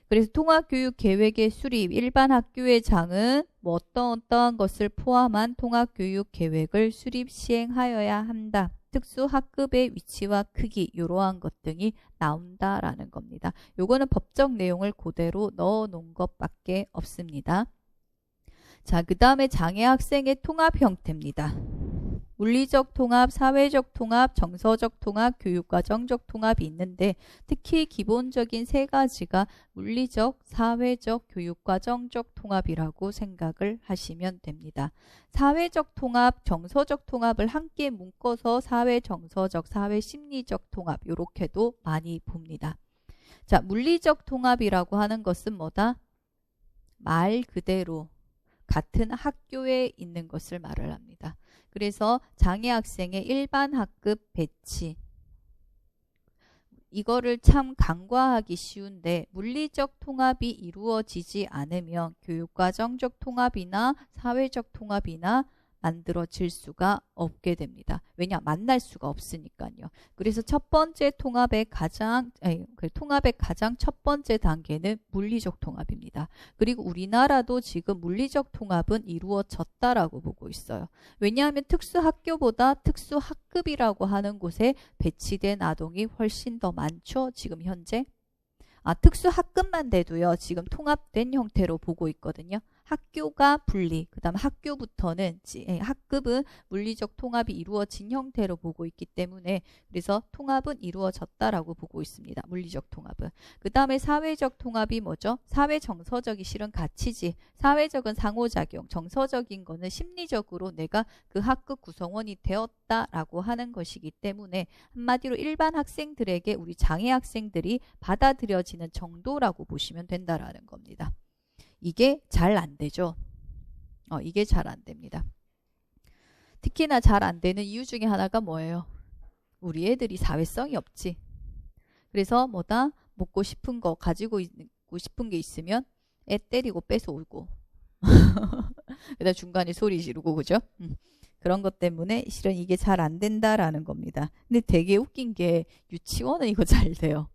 그래서 통합교육 계획의 수립, 일반 학교의 장은 어떠한 것을 포함한 통합교육 계획을 수립 시행하여야 한다. 특수학급의 위치와 크기 이러한 것 등이 나온다라는 겁니다. 요거는 법적 내용을 그대로 넣어 놓은 것밖에 없습니다. 자, 그 다음에 장애 학생의 통합 형태입니다. 물리적 통합, 사회적 통합, 정서적 통합, 교육과정적 통합이 있는데 특히 기본적인 3가지가 물리적, 사회적, 교육과정적 통합이라고 생각을 하시면 됩니다. 사회적 통합, 정서적 통합을 함께 묶어서 사회정서적, 사회심리적 통합 이렇게도 많이 봅니다. 자, 물리적 통합이라고 하는 것은 뭐다? 말 그대로 같은 학교에 있는 것을 말을 합니다. 그래서 장애 학생의 일반 학급 배치, 이거를 참 간과하기 쉬운데 물리적 통합이 이루어지지 않으면 교육과정적 통합이나 사회적 통합이나 만들어질 수가 없게 됩니다. 왜냐? 만날 수가 없으니까요. 그래서 첫 번째 통합의 가장 첫 번째 단계는 물리적 통합입니다. 그리고 우리나라도 지금 물리적 통합은 이루어졌다라고 보고 있어요. 왜냐하면 특수학교보다 특수학급이라고 하는 곳에 배치된 아동이 훨씬 더 많죠. 지금 현재. 특수학급만 돼도요. 지금 통합된 형태로 보고 있거든요. 학교가 분리, 그 다음 학교부터는 학급은 물리적 통합이 이루어진 형태로 보고 있기 때문에 그래서 통합은 이루어졌다라고 보고 있습니다. 물리적 통합은. 그 다음에 사회적 통합이 뭐죠? 사회 정서적이 실은 가치지. 사회적은 상호작용, 정서적인 거는 심리적으로 내가 그 학급 구성원이 되었다라고 하는 것이기 때문에 한마디로 일반 학생들에게 우리 장애 학생들이 받아들여지는 정도라고 보시면 된다라는 겁니다. 이게 잘 안 되죠. 이게 잘 안 됩니다. 특히나 잘 안 되는 이유 중에 하나가 뭐예요? 우리 애들이 사회성이 없지. 그래서 뭐다? 먹고 싶은 거 가지고 있고 싶은 게 있으면 애 때리고 뺏어오고 그다음 중간에 소리 지르고 그죠? 그런 것 때문에 실은 이게 잘 안 된다라는 겁니다. 근데 되게 웃긴 게 유치원은 이거 잘 돼요.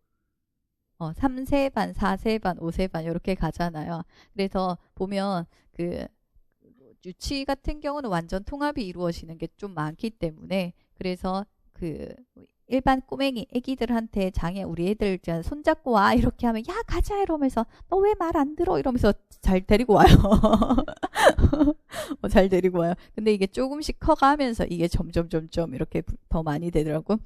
3세 반, 4세 반, 5세 반 이렇게 가잖아요. 그래서 보면 그 유치 같은 경우는 완전 통합이 이루어지는 게 좀 많기 때문에 그래서 그 일반 꼬맹이 애기들한테 장애 우리 애들 손잡고 와 이렇게 하면 야 가자 이러면서 너 왜 말 안 들어 이러면서 잘 데리고 와요. 잘 데리고 와요. 근데 이게 조금씩 커가면서 이게 점점 이렇게 더 많이 되더라고.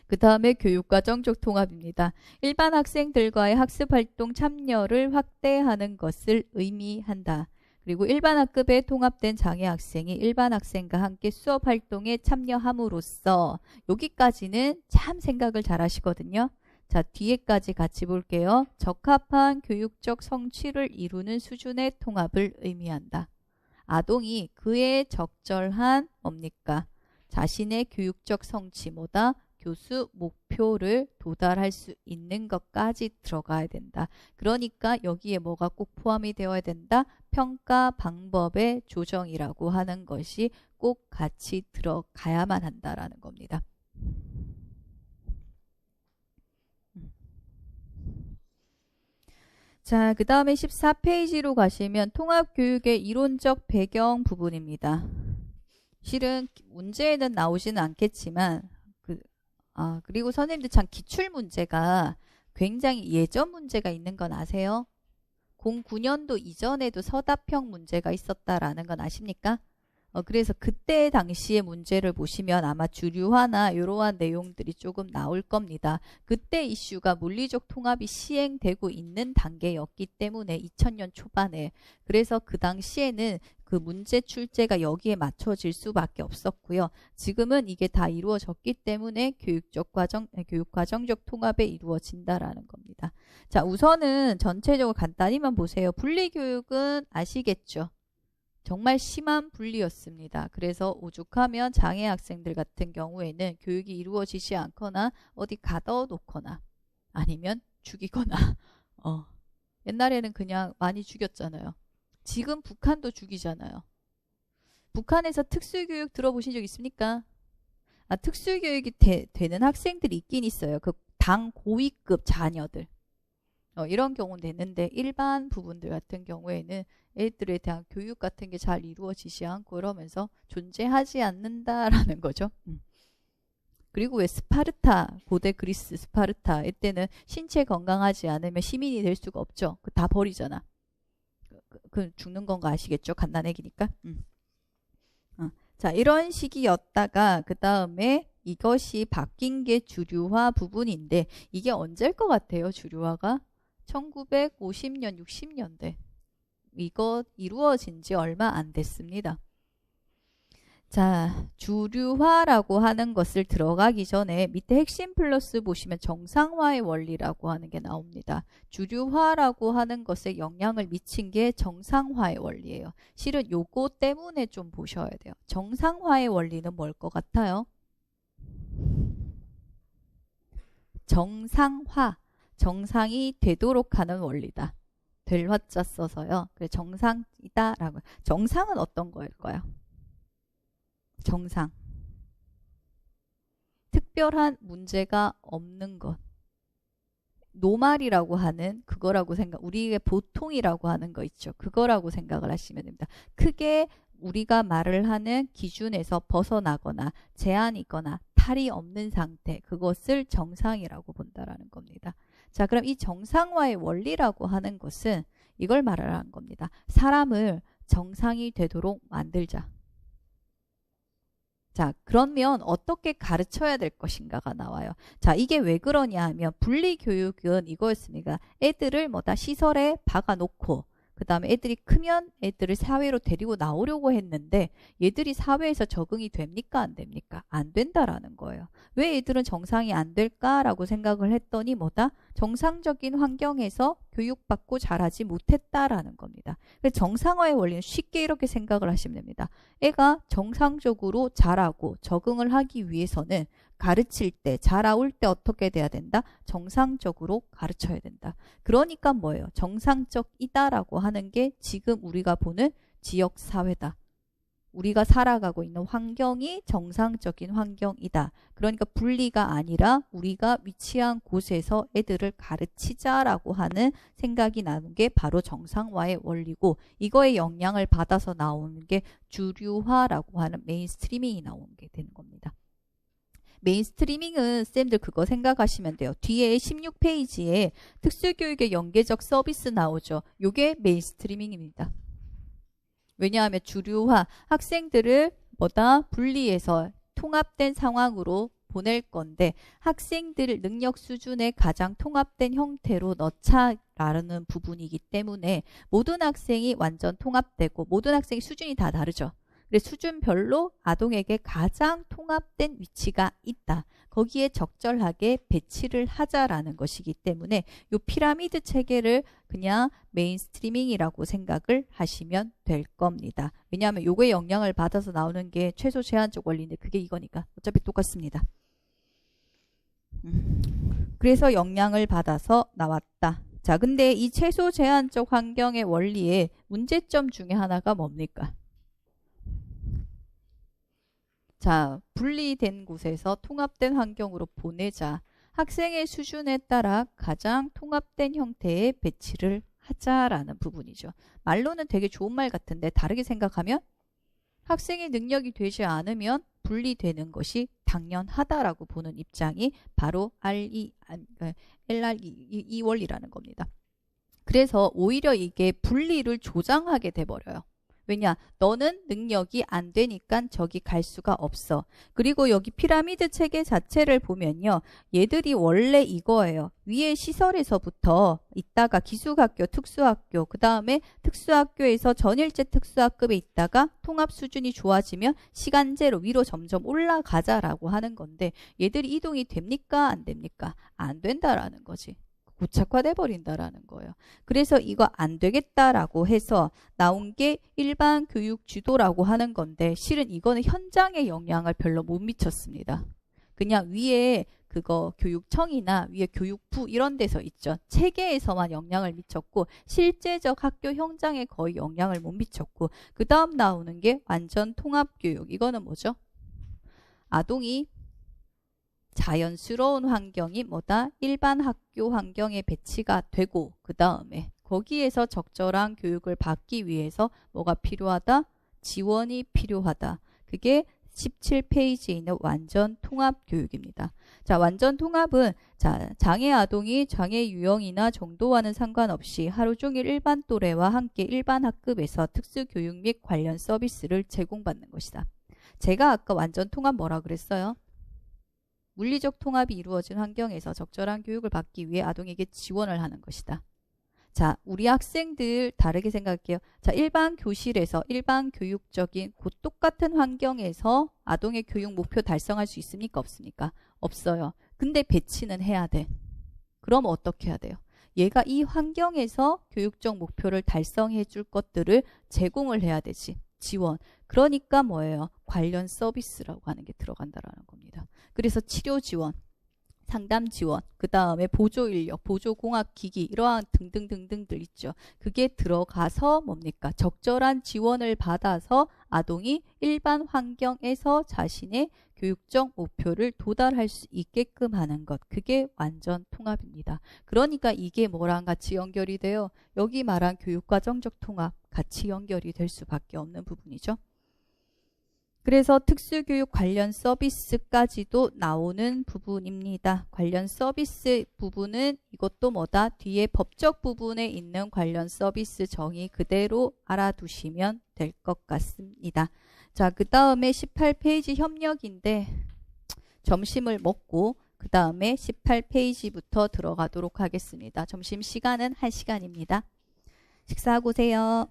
그 다음에 교육과정적 통합입니다. 일반 학생들과의 학습활동 참여를 확대하는 것을 의미한다. 그리고 일반 학급에 통합된 장애 학생이 일반 학생과 함께 수업활동에 참여함으로써 여기까지는 참 생각을 잘 하시거든요. 자, 뒤에까지 같이 볼게요. 적합한 교육적 성취를 이루는 수준의 통합을 의미한다. 아동이 그에 적절한 뭡니까? 자신의 교육적 성취 뭐다? 교수 목표를 도달할 수 있는 것까지 들어가야 된다. 그러니까 여기에 뭐가 꼭 포함이 되어야 된다? 평가 방법의 조정이라고 하는 것이 꼭 같이 들어가야만 한다라는 겁니다. 자, 그 다음에 14페이지로 가시면 통합교육의 이론적 배경 부분입니다. 실은 문제에는 나오지는 않겠지만 그리고 선생님들 참 기출문제가 굉장히 예전 문제가 있는 건 아세요? 09년도 이전에도 서답형 문제가 있었다라는 건 아십니까? 그래서 그때 당시의 문제를 보시면 아마 주류화나 이러한 내용들이 조금 나올 겁니다. 그때 이슈가 물리적 통합이 시행되고 있는 단계였기 때문에 2000년 초반에 그래서 그 당시에는 그 문제 출제가 여기에 맞춰질 수밖에 없었고요. 지금은 이게 다 이루어졌기 때문에 교육과정적 통합에 이루어진다라는 겁니다. 자, 우선은 전체적으로 간단히만 보세요. 분리교육은 아시겠죠? 정말 심한 분리였습니다. 그래서 오죽하면 장애 학생들 같은 경우에는 교육이 이루어지지 않거나 어디 가둬놓거나 아니면 죽이거나 옛날에는 그냥 많이 죽였잖아요. 지금 북한도 죽이잖아요. 북한에서 특수교육 들어보신 적 있습니까? 특수교육이 되는 학생들이 있긴 있어요. 그 당 고위급 자녀들. 이런 경우는 됐는데 일반 부분들 같은 경우에는 애들에 대한 교육 같은 게 잘 이루어지지 않고 이러면서 존재하지 않는다라는 거죠. 그리고 왜 스파르타, 고대 그리스 스파르타 이때는 신체 건강하지 않으면 시민이 될 수가 없죠. 다 버리잖아. 그 죽는 건 거 아시겠죠? 갓난애기니까. 자, 이런 식이었다가 그 다음에 이것이 바뀐 게 주류화 부분인데 이게 언제일 것 같아요? 주류화가 1950년, 60년대. 이거 이루어진 지 얼마 안 됐습니다. 자, 주류화라고 하는 것을 들어가기 전에 밑에 핵심 플러스 보시면 정상화의 원리라고 하는 게 나옵니다. 주류화라고 하는 것에 영향을 미친 게 정상화의 원리예요. 실은 요거 때문에 좀 보셔야 돼요. 정상화의 원리는 뭘 것 같아요? 정상화, 정상이 되도록 하는 원리다. 될 화자 써서요. 그래, 정상이다라고. 정상은 어떤 거일까요? 정상. 특별한 문제가 없는 것. 노말이라고 하는 그거라고 우리의 보통이라고 하는 거 있죠. 그거라고 생각을 하시면 됩니다. 크게 우리가 말을 하는 기준에서 벗어나거나 제한이거나 탈이 없는 상태, 그것을 정상이라고 본다라는 겁니다. 자, 그럼 이 정상화의 원리라고 하는 것은 이걸 말하는 겁니다. 사람을 정상이 되도록 만들자. 자, 그러면 어떻게 가르쳐야 될 것인가가 나와요. 자, 이게 왜 그러냐 하면 분리교육은 이거였습니다. 애들을 시설에 박아놓고 그 다음에 애들이 크면 애들을 사회로 데리고 나오려고 했는데 얘들이 사회에서 적응이 됩니까? 안 됩니까? 안 된다라는 거예요. 왜 애들은 정상이 안 될까라고 생각을 했더니 정상적인 환경에서 교육받고 자라지 못했다라는 겁니다. 그래서 정상화의 원리는 쉽게 이렇게 생각을 하시면 됩니다. 애가 정상적으로 자라고 적응을 하기 위해서는 가르칠 때, 자라올 때 어떻게 돼야 된다? 정상적으로 가르쳐야 된다. 그러니까 뭐예요? 정상적이다라고 하는 게 지금 우리가 보는 지역사회다. 우리가 살아가고 있는 환경이 정상적인 환경이다. 그러니까 분리가 아니라 우리가 위치한 곳에서 애들을 가르치자라고 하는 생각이 나는 게 바로 정상화의 원리고, 이거에 영향을 받아서 나오는 게 주류화라고 하는 메인스트리밍이 나오는 게 되는 겁니다. 메인스트리밍은 쌤들 그거 생각하시면 돼요. 뒤에 16페이지에 특수교육의 연계적 서비스 나오죠. 요게 메인스트리밍입니다. 왜냐하면 주류화, 학생들을 분리해서 통합된 상황으로 보낼 건데 학생들 능력 수준에 가장 통합된 형태로 넣자라는 부분이기 때문에 모든 학생이 완전 통합되고 모든 학생의 수준이 다 다르죠. 그래서 수준별로 아동에게 가장 통합된 위치가 있다. 거기에 적절하게 배치를 하자라는 것이기 때문에 이 피라미드 체계를 그냥 메인스트리밍이라고 생각을 하시면 될 겁니다. 왜냐하면 요거에 영향을 받아서 나오는 게 최소 제한적 원리인데 그게 이거니까 어차피 똑같습니다. 그래서 영향을 받아서 나왔다. 자, 근데 이 최소 제한적 환경의 원리의 문제점 중에 하나가 뭡니까? 자, 분리된 곳에서 통합된 환경으로 보내자. 학생의 수준에 따라 가장 통합된 형태의 배치를 하자라는 부분이죠. 말로는 되게 좋은 말 같은데 다르게 생각하면 학생의 능력이 되지 않으면 분리되는 것이 당연하다라고 보는 입장이 바로 LRE 원리라는 겁니다. 그래서 오히려 이게 분리를 조장하게 돼버려요. 왜냐? 너는 능력이 안 되니까 저기 갈 수가 없어. 그리고 여기 피라미드 체계 자체를 보면요. 얘들이 원래 이거예요. 위에 시설에서부터 있다가 기숙학교, 특수학교, 그 다음에 특수학교에서 전일제 특수학급에 있다가 통합 수준이 좋아지면 시간제로 위로 점점 올라가자라고 하는 건데 얘들이 이동이 됩니까? 안 됩니까? 안 된다라는 거지. 고착화돼 버린다라는 거예요. 그래서 이거 안 되겠다라고 해서 나온 게 일반 교육 지도라고 하는 건데 실은 이거는 현장에 영향을 별로 못 미쳤습니다. 그냥 위에 그거 교육청이나 위에 교육부 이런 데서 있죠. 체계에서만 영향을 미쳤고 실제적 학교 현장에 거의 영향을 못 미쳤고 그 다음 나오는 게 완전 통합교육. 이거는 뭐죠? 아동이 자연스러운 환경이 일반 학교 환경에 배치가 되고 그 다음에 거기에서 적절한 교육을 받기 위해서 뭐가 필요하다? 지원이 필요하다. 그게 17페이지에 있는 완전 통합 교육입니다. 자, 완전 통합은 장애 아동이 장애 유형이나 정도와는 상관없이 하루 종일 일반 또래와 함께 일반 학급에서 특수교육 및 관련 서비스를 제공받는 것이다. 제가 아까 완전 통합 뭐라 그랬어요? 물리적 통합이 이루어진 환경에서 적절한 교육을 받기 위해 아동에게 지원을 하는 것이다. 자, 우리 학생들 다르게 생각할게요. 자, 일반 교실에서 일반 교육적인 그 똑같은 환경에서 아동의 교육 목표 달성할 수 있습니까? 없습니까? 없어요. 근데 배치는 해야 돼. 그럼 어떻게 해야 돼요? 얘가 이 환경에서 교육적 목표를 달성해 줄 것들을 제공을 해야 되지. 지원. 그러니까 뭐예요? 관련 서비스라고 하는 게 들어간다라는 겁니다. 그래서 치료 지원, 상담 지원, 그 다음에 보조 인력, 보조 공학 기기 이러한 등등등등들 있죠. 그게 들어가서 뭡니까? 적절한 지원을 받아서 아동이 일반 환경에서 자신의 교육적 목표를 도달할 수 있게끔 하는 것. 그게 완전 통합입니다. 그러니까 이게 뭐랑 같이 연결이 돼요? 여기 말한 교육과정적 통합 같이 연결이 될 수밖에 없는 부분이죠. 그래서 특수교육 관련 서비스까지도 나오는 부분입니다. 관련 서비스 부분은 이것도 뭐다? 뒤에 법적 부분에 있는 관련 서비스 정의 그대로 알아두시면 될 것 같습니다. 자, 그 다음에 18페이지 협력인데 점심을 먹고 그 다음에 18페이지부터 들어가도록 하겠습니다. 점심시간은 1시간입니다. 식사하고 오세요.